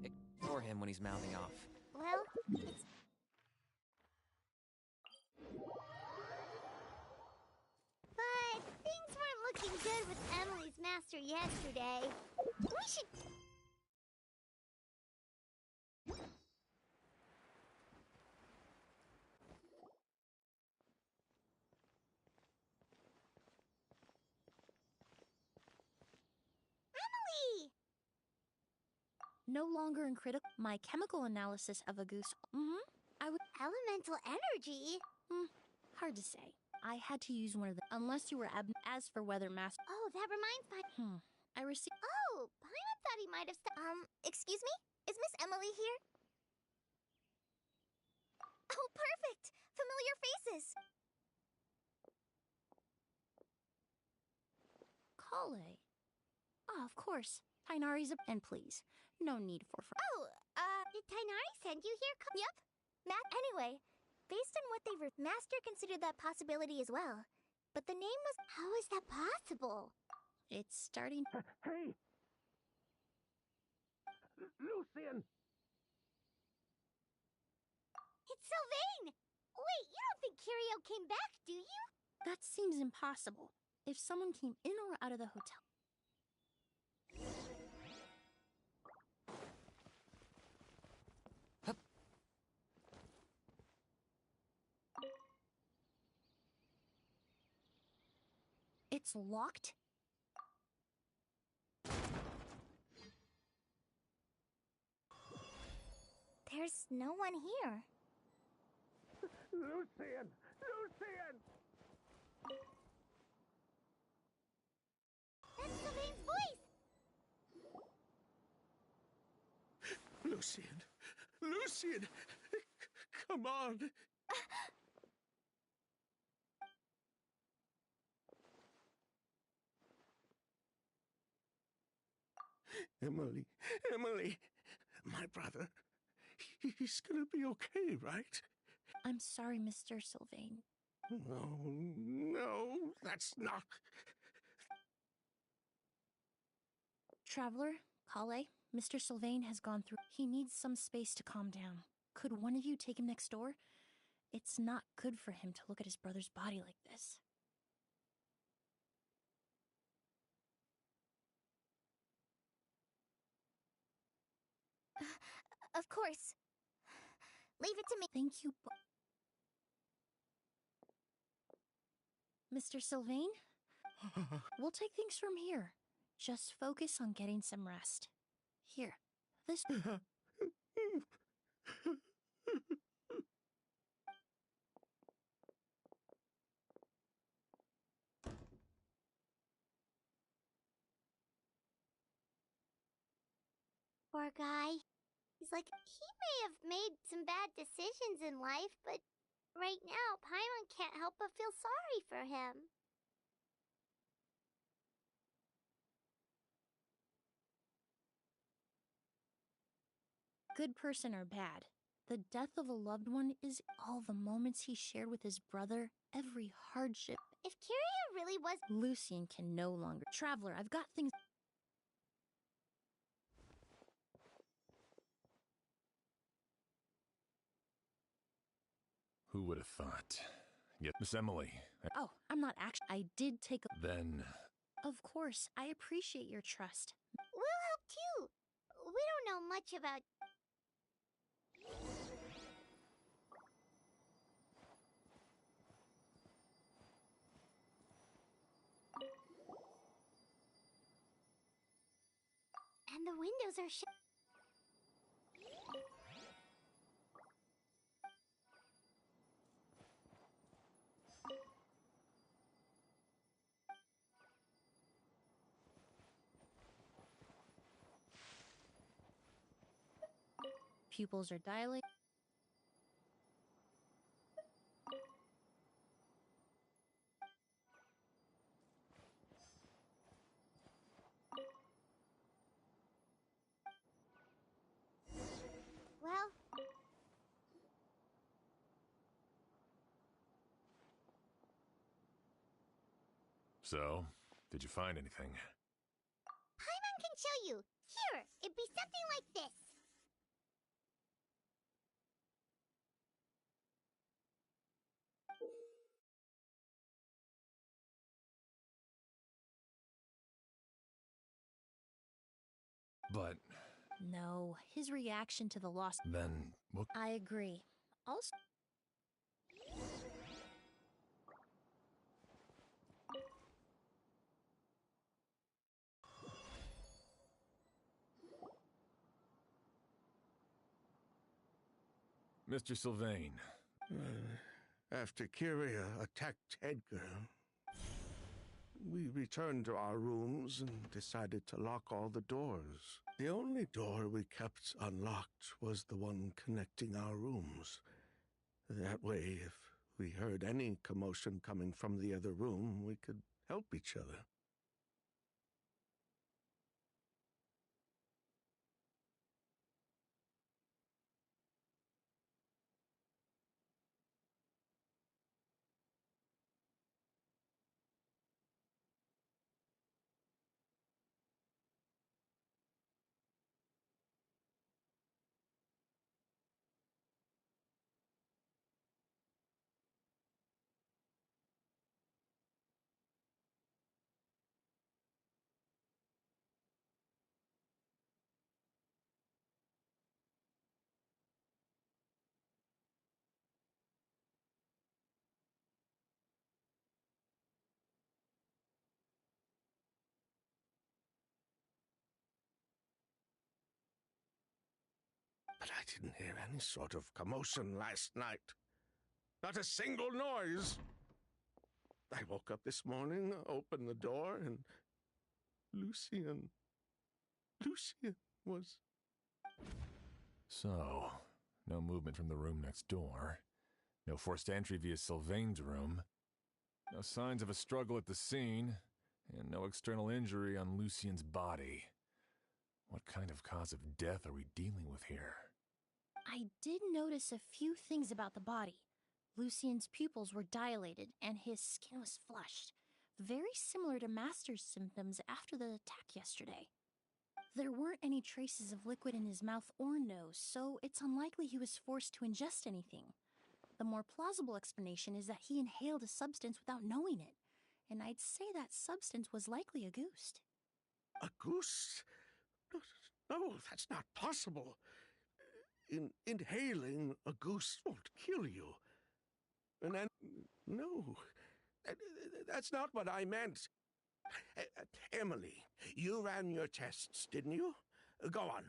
Ignore him when he's mouthing off. Well, it's... But things weren't looking good with Emily's master yesterday. We should... Emily! No longer in critical. My chemical analysis of a goose. I would. Elemental energy? Hard to say. I had to use one of the. Unless you were As for Weather Master. Oh, that reminds me. I received. Oh, Paimon thought he might have excuse me? Is Miss Emily here? Oh, perfect! Familiar faces! Kale. Oh, of course. Tainari's a. And please, no need for. Oh, did Tainari send you here? Yep. Anyway, based on what Master considered that possibility as well. But the name was... How is that possible? It's starting... Hey! Lucian! It's Sylvain! Wait, you don't think Kirio came back, do you? That seems impossible. If someone came in or out of the hotel... It's locked? There's no one here. Lucian! Lucian! That's Sylvain's voice! Lucian! Lucian! Come on! Emily, Emily, my brother, he's gonna be okay, right? I'm sorry, Mr. Sylvain. No, no, that's not... Traveler, Kale, Mr. Sylvain has gone through... He needs some space to calm down. Could one of you take him next door? It's not good for him to look at his brother's body like this. Of course. Leave it to me. Thank you, Mr. Sylvain? We'll take things from here. Just focus on getting some rest. Here, this... Poor guy. He's like, he may have made some bad decisions in life, but right now, Paimon can't help but feel sorry for him. Good person or bad, the death of a loved one is all the moments he shared with his brother, every hardship. If Kirio really was... Lucian can no longer... Traveler, I've got things... Who would have thought? Yet, Miss Emily... Oh, I'm not actually... I did take a... Then... Of course, I appreciate your trust. We'll help too. We don't know much about... And the windows are shut. Pupils are dilated. So, did you find anything? Paimon can show you. Here, it'd be something like this. But... No, his reaction to the lost... Then, what... I agree. Also... Mr. Sylvain. After Kyria attacked Edgar, we returned to our rooms and decided to lock all the doors. The only door we kept unlocked was the one connecting our rooms. That way, if we heard any commotion coming from the other room, we could help each other. But I didn't hear any sort of commotion last night. Not a single noise. I woke up this morning, opened the door, and Lucien was... So, no movement from the room next door. No forced entry via Sylvain's room. No signs of a struggle at the scene. And no external injury on Lucien's body. What kind of cause of death are we dealing with here? I did notice a few things about the body. Lucien's pupils were dilated, and his skin was flushed, very similar to Master's symptoms after the attack yesterday. There weren't any traces of liquid in his mouth or nose, so it's unlikely he was forced to ingest anything. The more plausible explanation is that he inhaled a substance without knowing it, and I'd say that substance was likely a ghost. A goose? No, that's not possible. Inhaling a goose won't kill you. And then, no, that's not what I meant. Emily, you ran your tests, didn't you? Go on,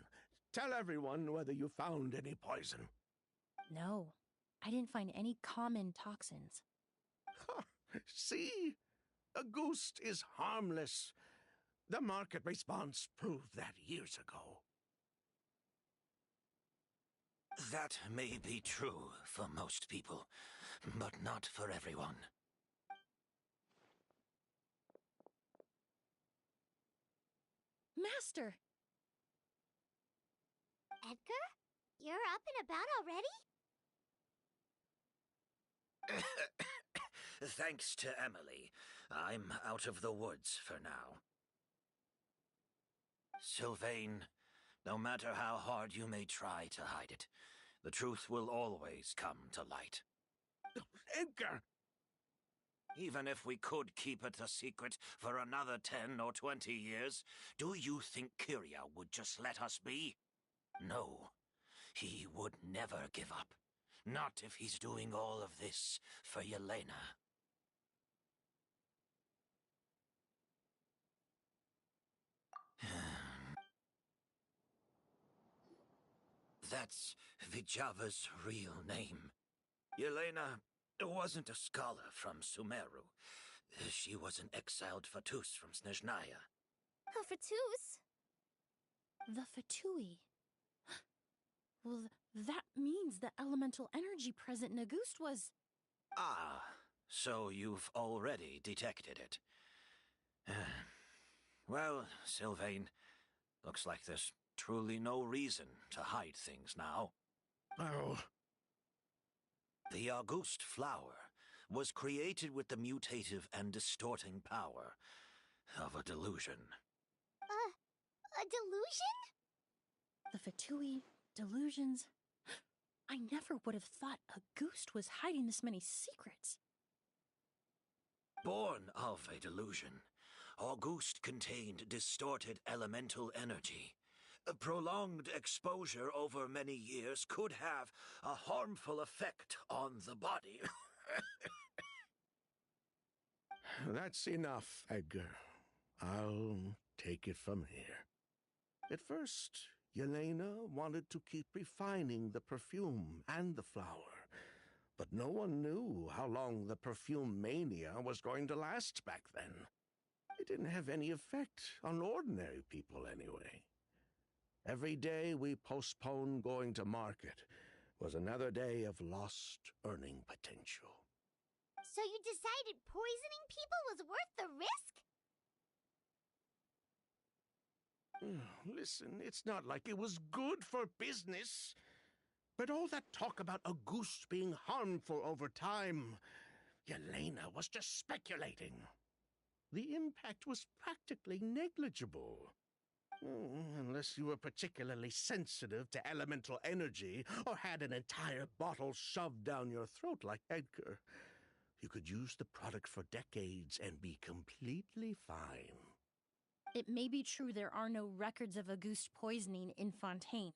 tell everyone whether you found any poison. No, I didn't find any common toxins. See? A ghost is harmless. The market response proved that years ago. That may be true for most people, but not for everyone. Master! Edgar? You're up and about already? Thanks to Emily, I'm out of the woods for now. Sylvain, no matter how hard you may try to hide it, the truth will always come to light. Edgar! Even if we could keep it a secret for another 10 or 20 years, do you think Kyria would just let us be? No, he would never give up. Not if he's doing all of this for Yelena. That's Vijava's real name. Yelena wasn't a scholar from Sumeru. She was an exiled Fatus from Snezhnaya. A Fatus? The Fatui. Well, that means the elemental energy present in Auguste was... Ah, so you've already detected it. Well, Sylvain, looks like there's truly no reason to hide things now. Oh. The Auguste flower was created with the mutative and distorting power of a delusion. A delusion? The Fatui, delusions. I never would have thought a Ghost was hiding this many secrets. Born of a delusion, Auguste contained distorted elemental energy. A prolonged exposure over many years could have a harmful effect on the body. That's enough, Edgar. I'll take it from here. At first, Yelena wanted to keep refining the perfume and the flower, but no one knew how long the perfume mania was going to last back then. It didn't have any effect on ordinary people anyway. Every day we postponed going to market was another day of lost earning potential. So you decided poisoning people was worth the risk? Listen, it's not like it was good for business. But all that talk about Auguste being harmful over time, Yelena was just speculating. The impact was practically negligible. Unless you were particularly sensitive to elemental energy or had an entire bottle shoved down your throat like Edgar, you could use the product for decades and be completely fine. It may be true there are no records of Auguste poisoning in Fontaine.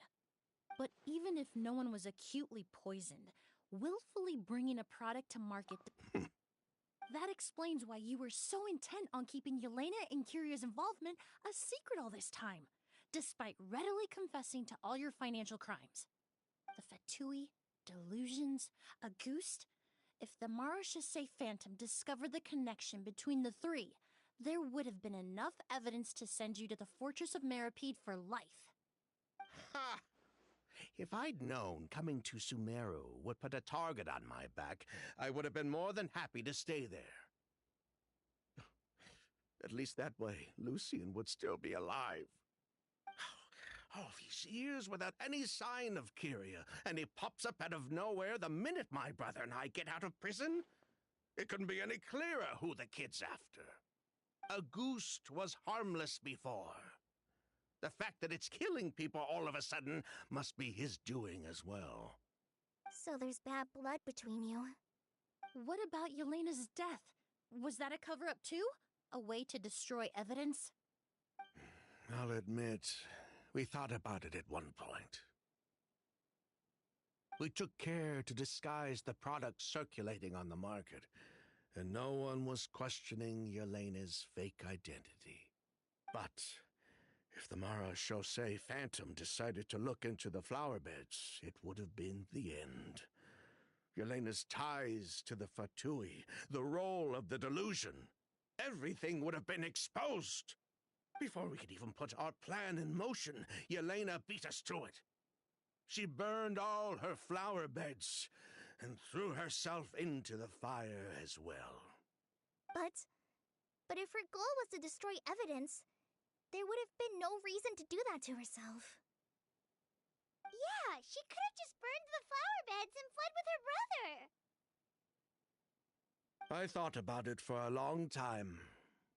But even if no one was acutely poisoned, willfully bringing a product to market... That explains why you were so intent on keeping Yelena and Kyria's involvement a secret all this time, despite readily confessing to all your financial crimes. The Fatui, delusions, Auguste... If the Marechaussee Phantom discovered the connection between the three, there would have been enough evidence to send you to the Fortress of Meripede for life. Ha! If I'd known coming to Sumeru would put a target on my back, I would have been more than happy to stay there. At least that way, Lucien would still be alive. All these years without any sign of Kyria, and he pops up out of nowhere the minute my brother and I get out of prison? It couldn't be any clearer who the kid's after. Auguste was harmless before. The fact that it's killing people all of a sudden must be his doing as well. So there's bad blood between you. What about Yelena's death? Was that a cover-up too? A way to destroy evidence? I'll admit, we thought about it at one point. We took care to disguise the product circulating on the market, and no one was questioning Yelena's fake identity. But if the Marechaussee Phantom decided to look into the flower beds, it would have been the end. Yelena's ties to the Fatui, the role of the delusion, everything would have been exposed. Before we could even put our plan in motion, Yelena beat us to it. She burned all her flower beds and threw herself into the fire as well. But if her goal was to destroy evidence, there would have been no reason to do that to herself. Yeah, she could have just burned the flower beds and fled with her brother. I thought about it for a long time,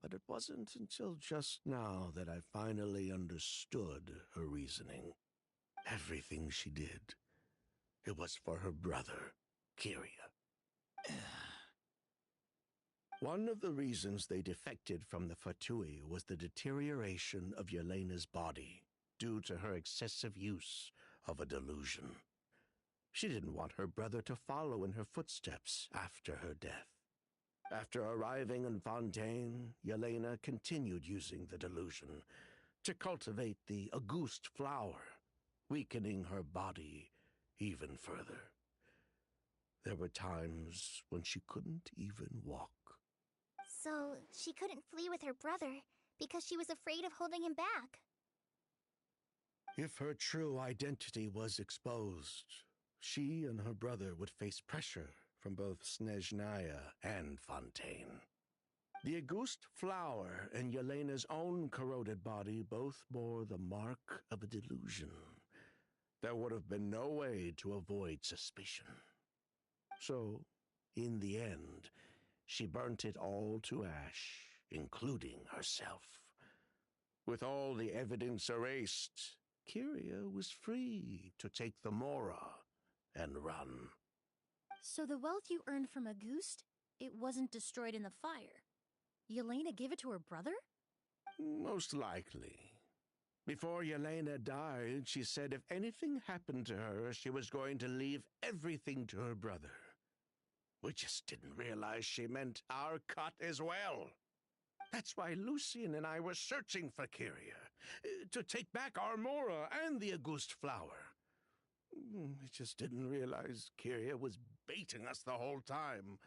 but it wasn't until just now that I finally understood her reasoning. Everything she did, it was for her brother, Kyria. One of the reasons they defected from the Fatui was the deterioration of Yelena's body due to her excessive use of a delusion. She didn't want her brother to follow in her footsteps after her death. After arriving in Fontaine, Yelena continued using the delusion to cultivate the Auguste flower, weakening her body even further. There were times when she couldn't even walk. So she couldn't flee with her brother because she was afraid of holding him back. If her true identity was exposed, she and her brother would face pressure from both Snezhnaya and Fontaine. The Auguste flower and Yelena's own corroded body both bore the mark of a delusion. There would have been no way to avoid suspicion. So, In the end, she burnt it all to ash, including herself. With all the evidence erased, Kyria was free to take the Mora and run. So the wealth you earned from Auguste, it wasn't destroyed in the fire. Yelena gave it to her brother? Most likely. Before Yelena died, she said if anything happened to her, she was going to leave everything to her brother. We just didn't realize she meant our cut as well. That's why Lucien and I were searching for Kyria, to take back our Mora and the Auguste flower. We just didn't realize Kyria was baiting us the whole time.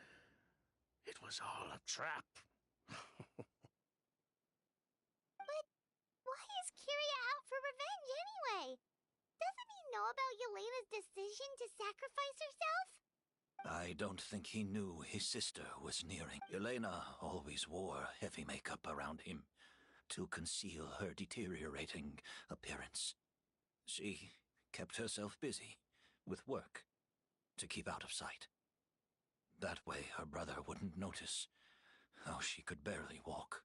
It was all a trap. But why is Kyria out for revenge anyway? Doesn't he know about Yelena's decision to sacrifice herself? I don't think he knew his sister was nearing. Yelena always wore heavy makeup around him to conceal her deteriorating appearance. She kept herself busy with work to keep out of sight. That way her brother wouldn't notice how she could barely walk.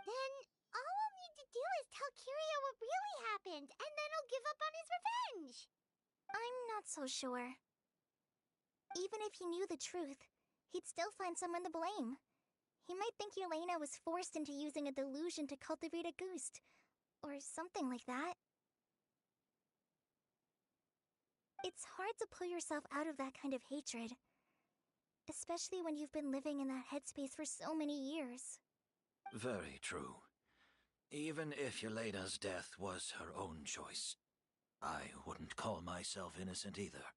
Then all we'll need to do is tell Kyria what really happened, and then he'll give up on his revenge. I'm not so sure. Even if he knew the truth, he'd still find someone to blame. He might think Yelena was forced into using a delusion to cultivate Auguste, or something like that. It's hard to pull yourself out of that kind of hatred, especially when you've been living in that headspace for so many years. Very true. Even if Yelena's death was her own choice, I wouldn't call myself innocent either.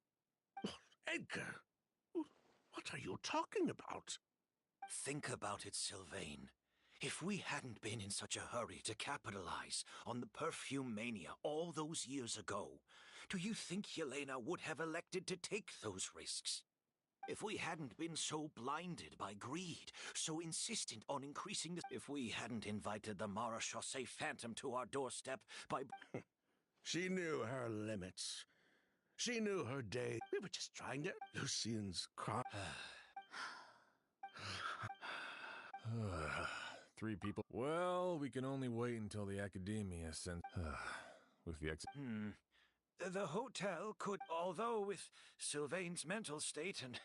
Edgar, what are you talking about? Think about it, Sylvain. If we hadn't been in such a hurry to capitalize on the perfume mania all those years ago, do you think Yelena would have elected to take those risks? If we hadn't been so blinded by greed, so insistent on increasing the... If we hadn't invited the Marechaussee Phantom to our doorstep by... She knew her limits. She knew her day. We were just trying to... Lucien's cry... 3 people. Well, we can only wait until the Academia sends... with the The hotel could, although with Sylvain's mental state and...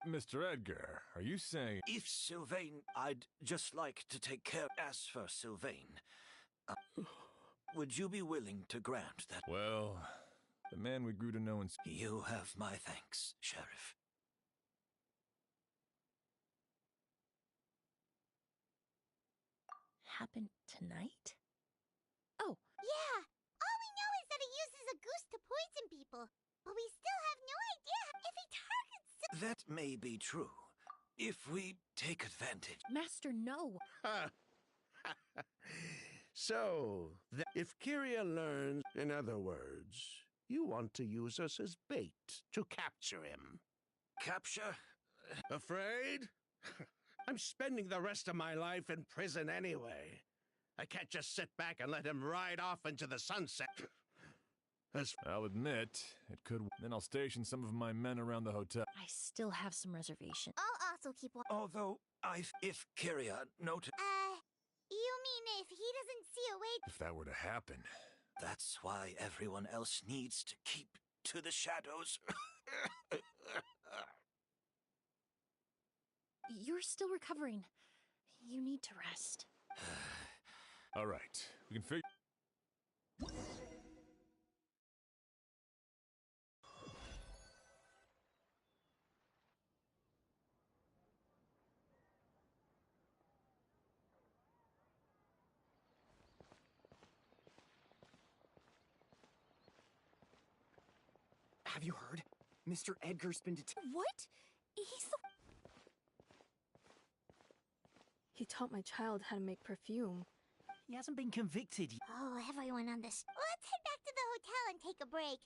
Mr. Edgar, are you saying... If Sylvain, I'd just like to take care... As for Sylvain, would you be willing to grant that... Well, the man we grew to know in... You have my thanks, Sheriff. Happened tonight? Oh. Yeah! All we know is that he uses Auguste to poison people, but we still have no idea if he targets... That may be true, if we take advantage. Master, no! So, if Kyria learns, in other words, you want to use us as bait to capture him. Capture? Afraid? I'm spending the rest of my life in prison anyway. I can't just sit back and let him ride off into the sunset. I'll admit, it could... Then I'll station some of my men around the hotel. I still have some reservation. I'll also keep watch. Although, if Kyria noted... You mean if he doesn't see a way... If that were to happen... That's why everyone else needs to keep to the shadows. You're still recovering. You need to rest. All right, we can figure... Have you heard? Mr. Edgar's been detained. What? He's the... He taught my child how to make perfume. He hasn't been convicted yet. Oh, everyone on this... Let's head back to the hotel and take a break.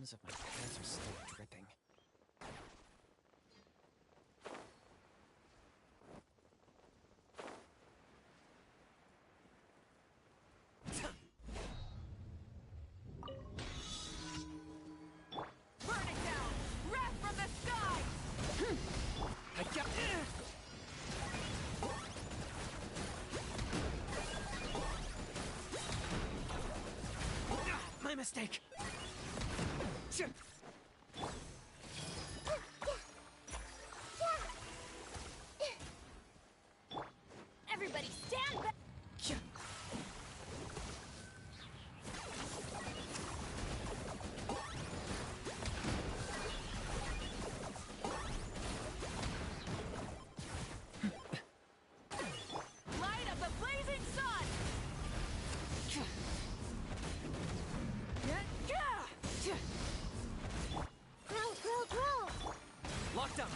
bottoms of my pants are still dripping. My mistake! Everybody stand back! Light up the blazing sun! Grow! Locked up!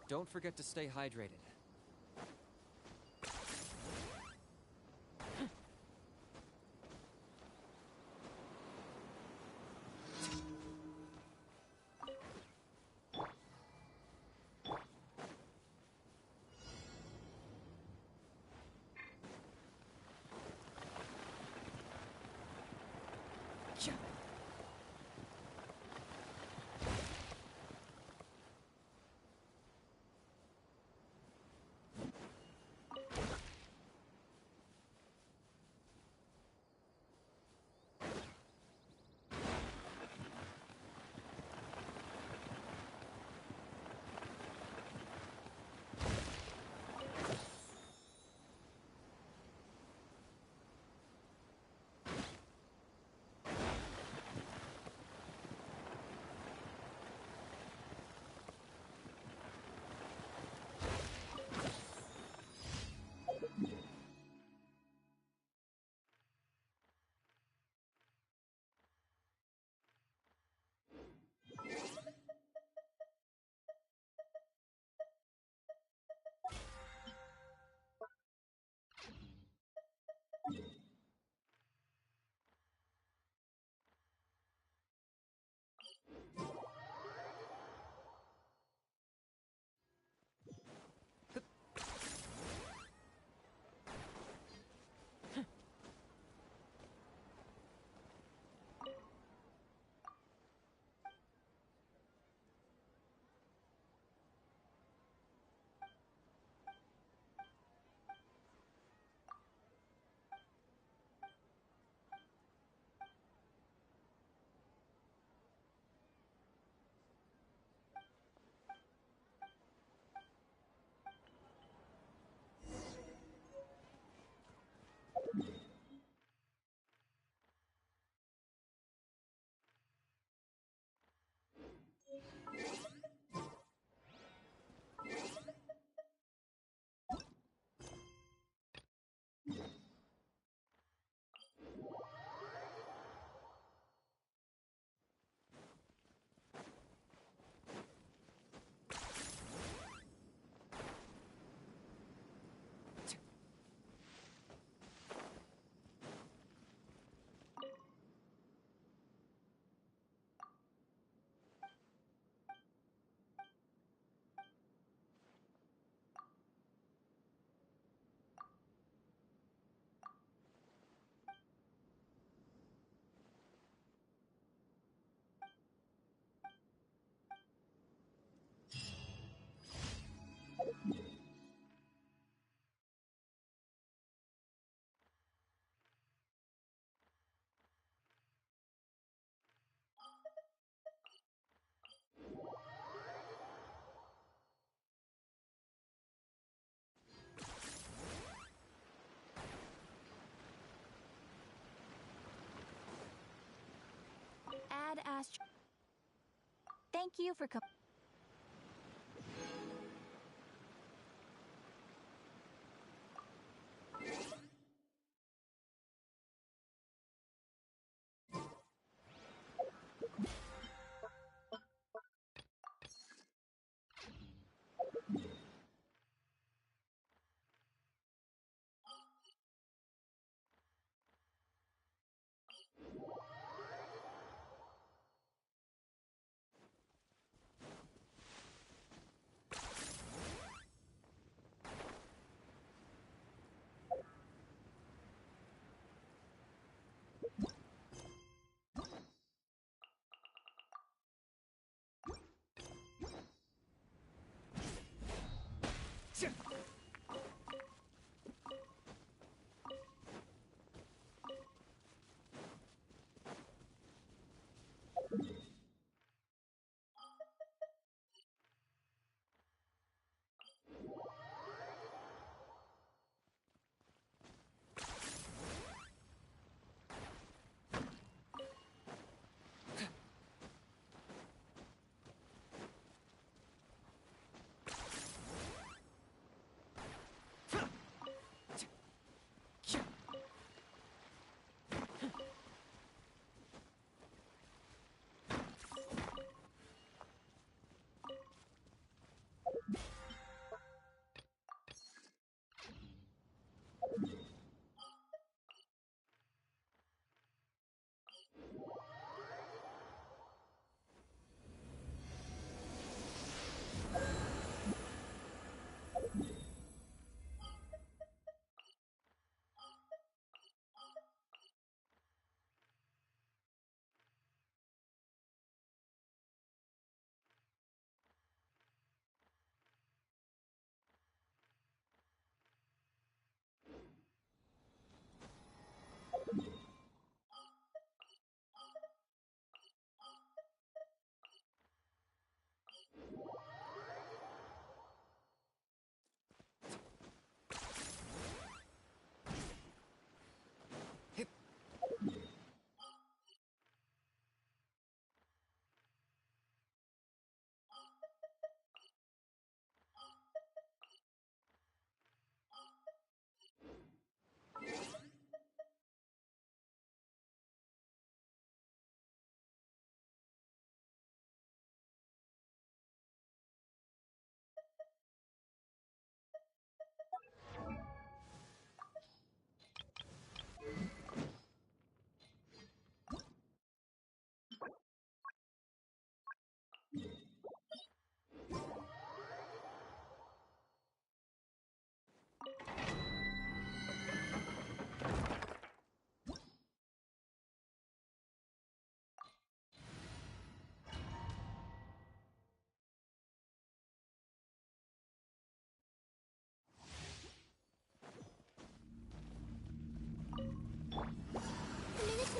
Don't forget to stay hydrated. badass. Thank you for coming.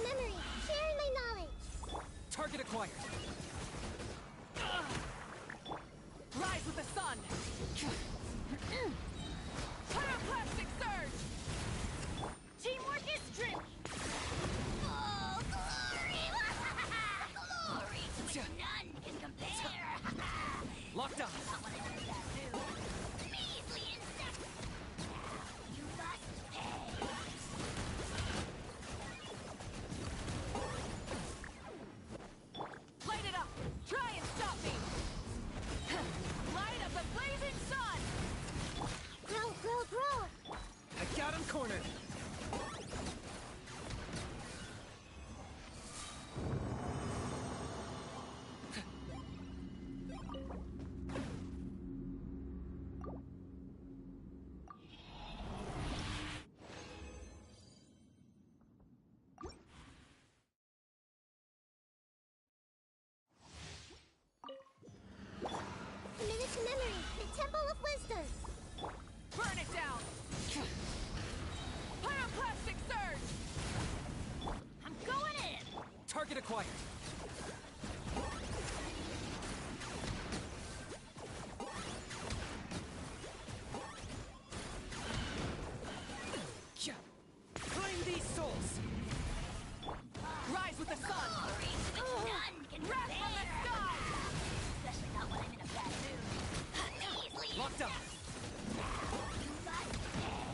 Memory, sharing my knowledge. Target acquired. Rise with the sun. Pyroclastic surge. Teamwork is dreamy. Oh, glory! Glory to which none can compare. Locked on. Measly insect. You must pay. Light it up! Try and stop me! Light up the blazing sun! Grow, grow, grow! I got him cornered! Memory, the Temple of Wisdom. Burn it down! Pyroclastic surge! I'm going in! Target acquired. Claim these souls! Rise with the sun! Glory to the none can rest from the sky! Especially not when I'm in a bad mood. Easily Locked up! You must pay!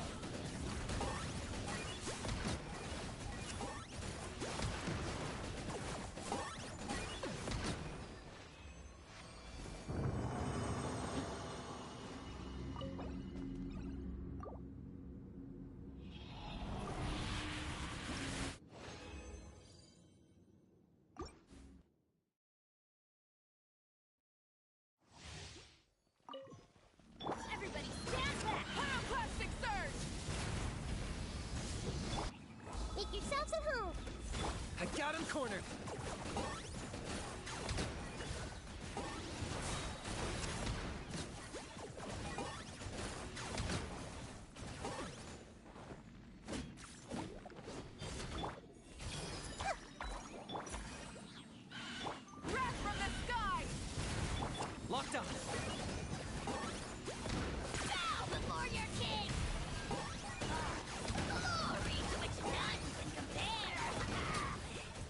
Everybody stand back! Pyroclastic surge! Make yourselves at home! I got him cornered! Wrath from the sky! Locked up! Bow before your king! Glory to which none can compare!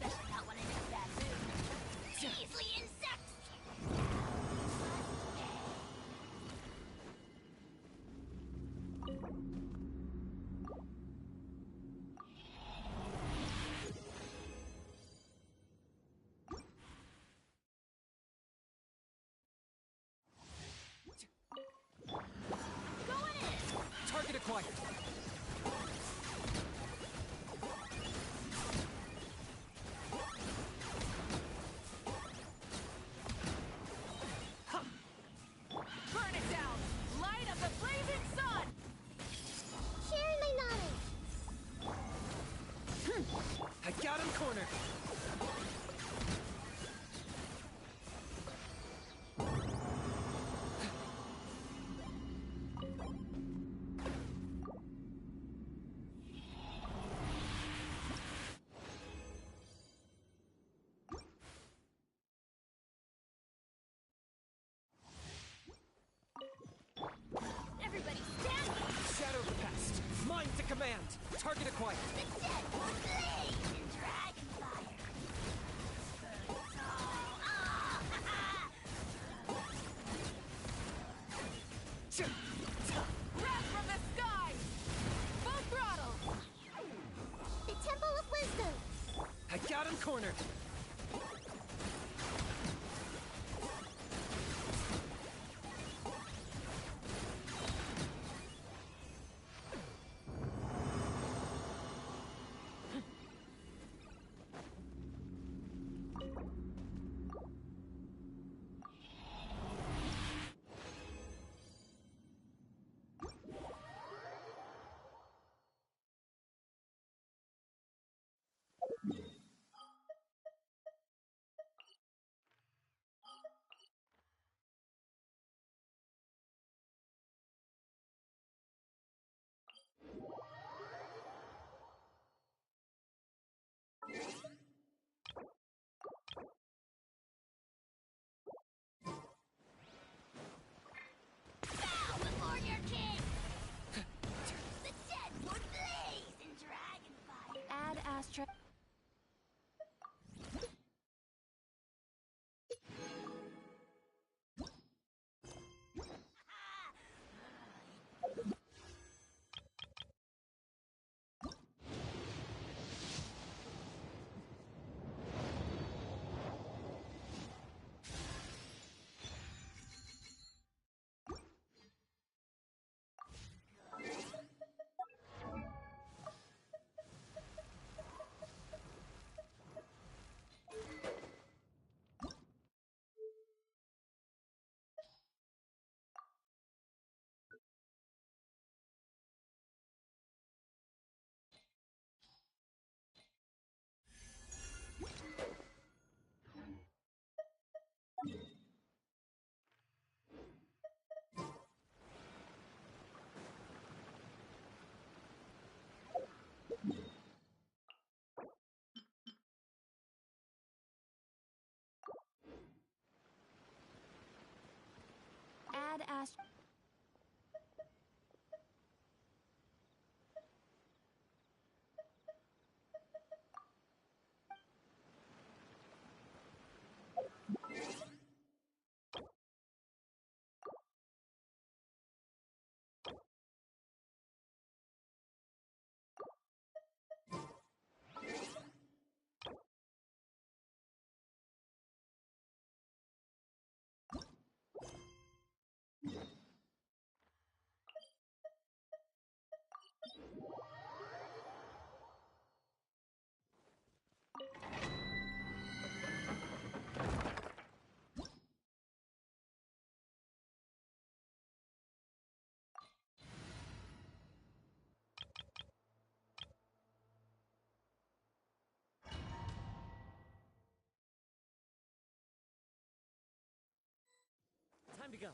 Especially not when I'm in a bad mood. Measly insects! Going in! Target acquired! Burn it down! Light up the blazing sun! Sharing my knowledge! I got him cornered! Everybody stand back! Shadow the past! Mine to command! Target acquired! The dead will blaze in dragon fire! Wrath from the sky! Full throttle! The Temple of Wisdom! I got him cornered! Bow before your king! The dead would blaze in dragon fire! Add Astra. Add Astra. Time to go.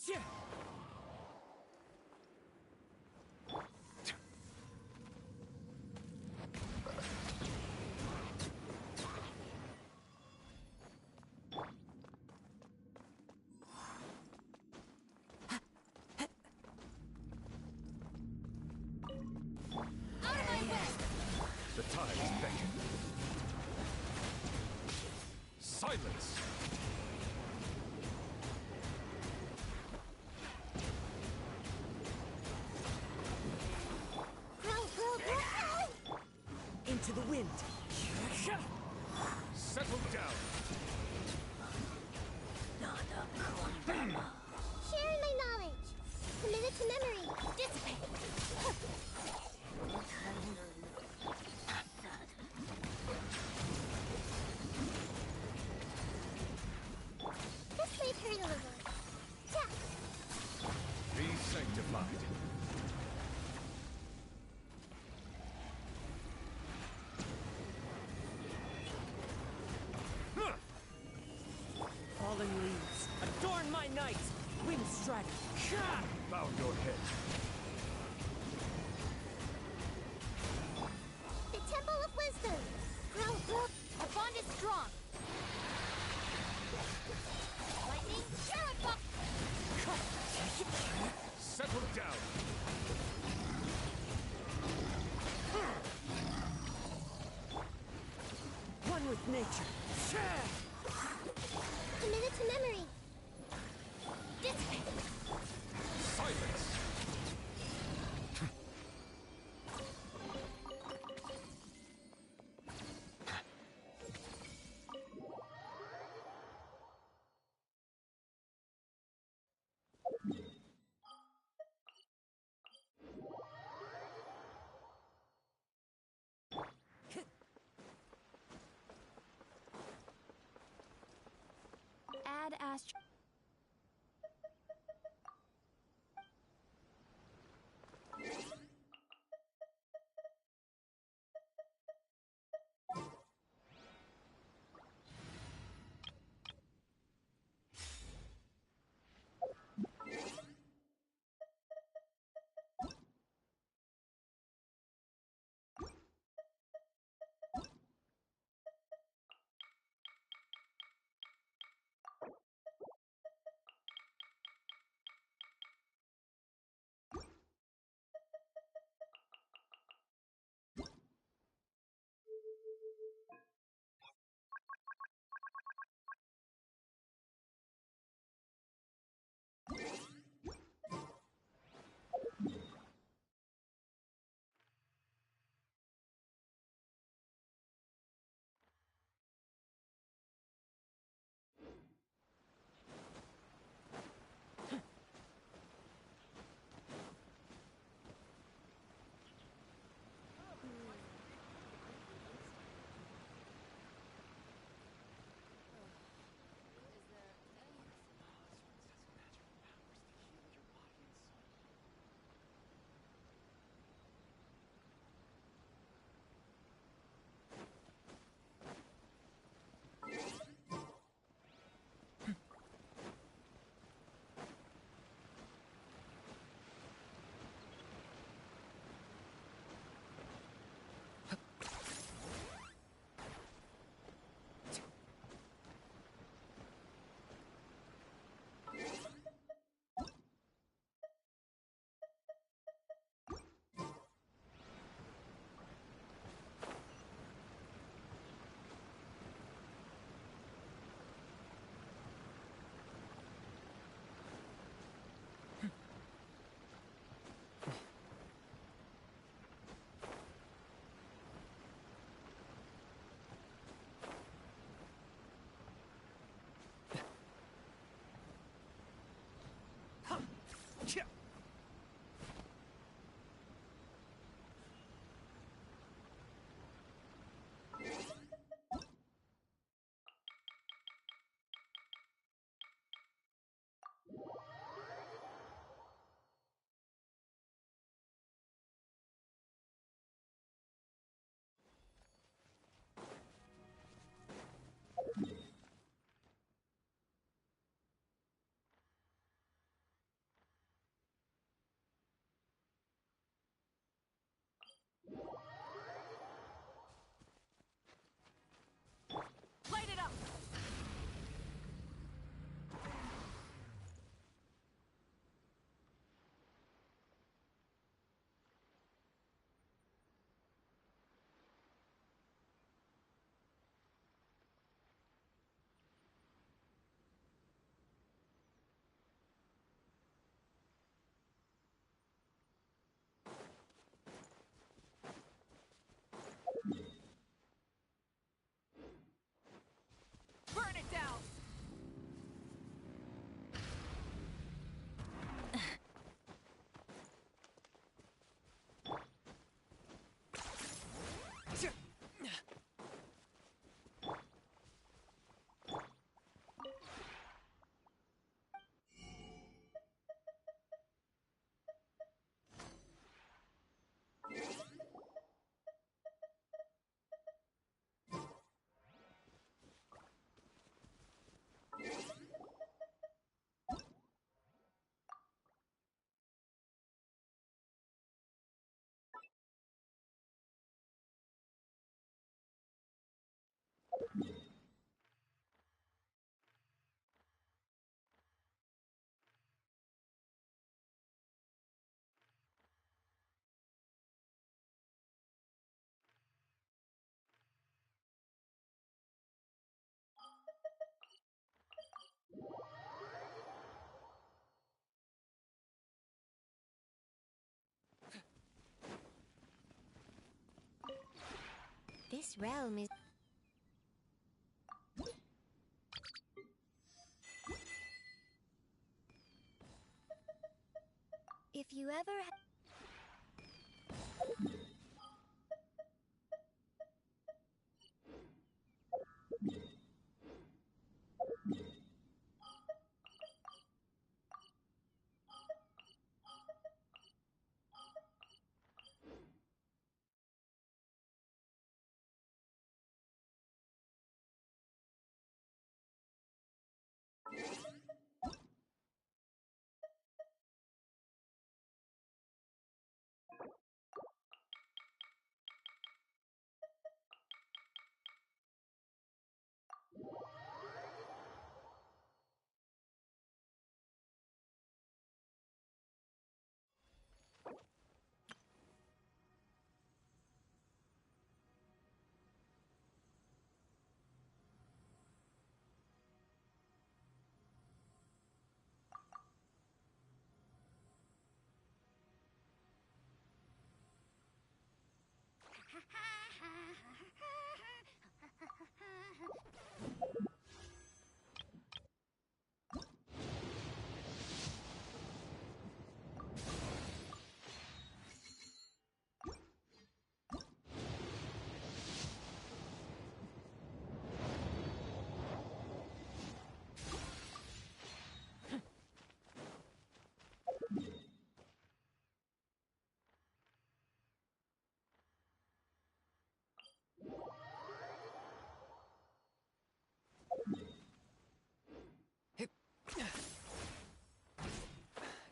Yeah. The tides beckon. Silence! Into the wind. Settle down. Sharing my knowledge. Committed to memory. Dissipate. This may hurt a little. Yeah. Be sanctified. Fallen leaves. Adorn my night. Wind strike. Bow your head. The Temple of Wisdom. Grow. Our bond is strong. Lightning. Sheriff. Settle down. One with nature. Committed to memory. Dissipate. Silence! Ad Astra. This realm is... If you ever...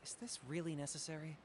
Is this really necessary?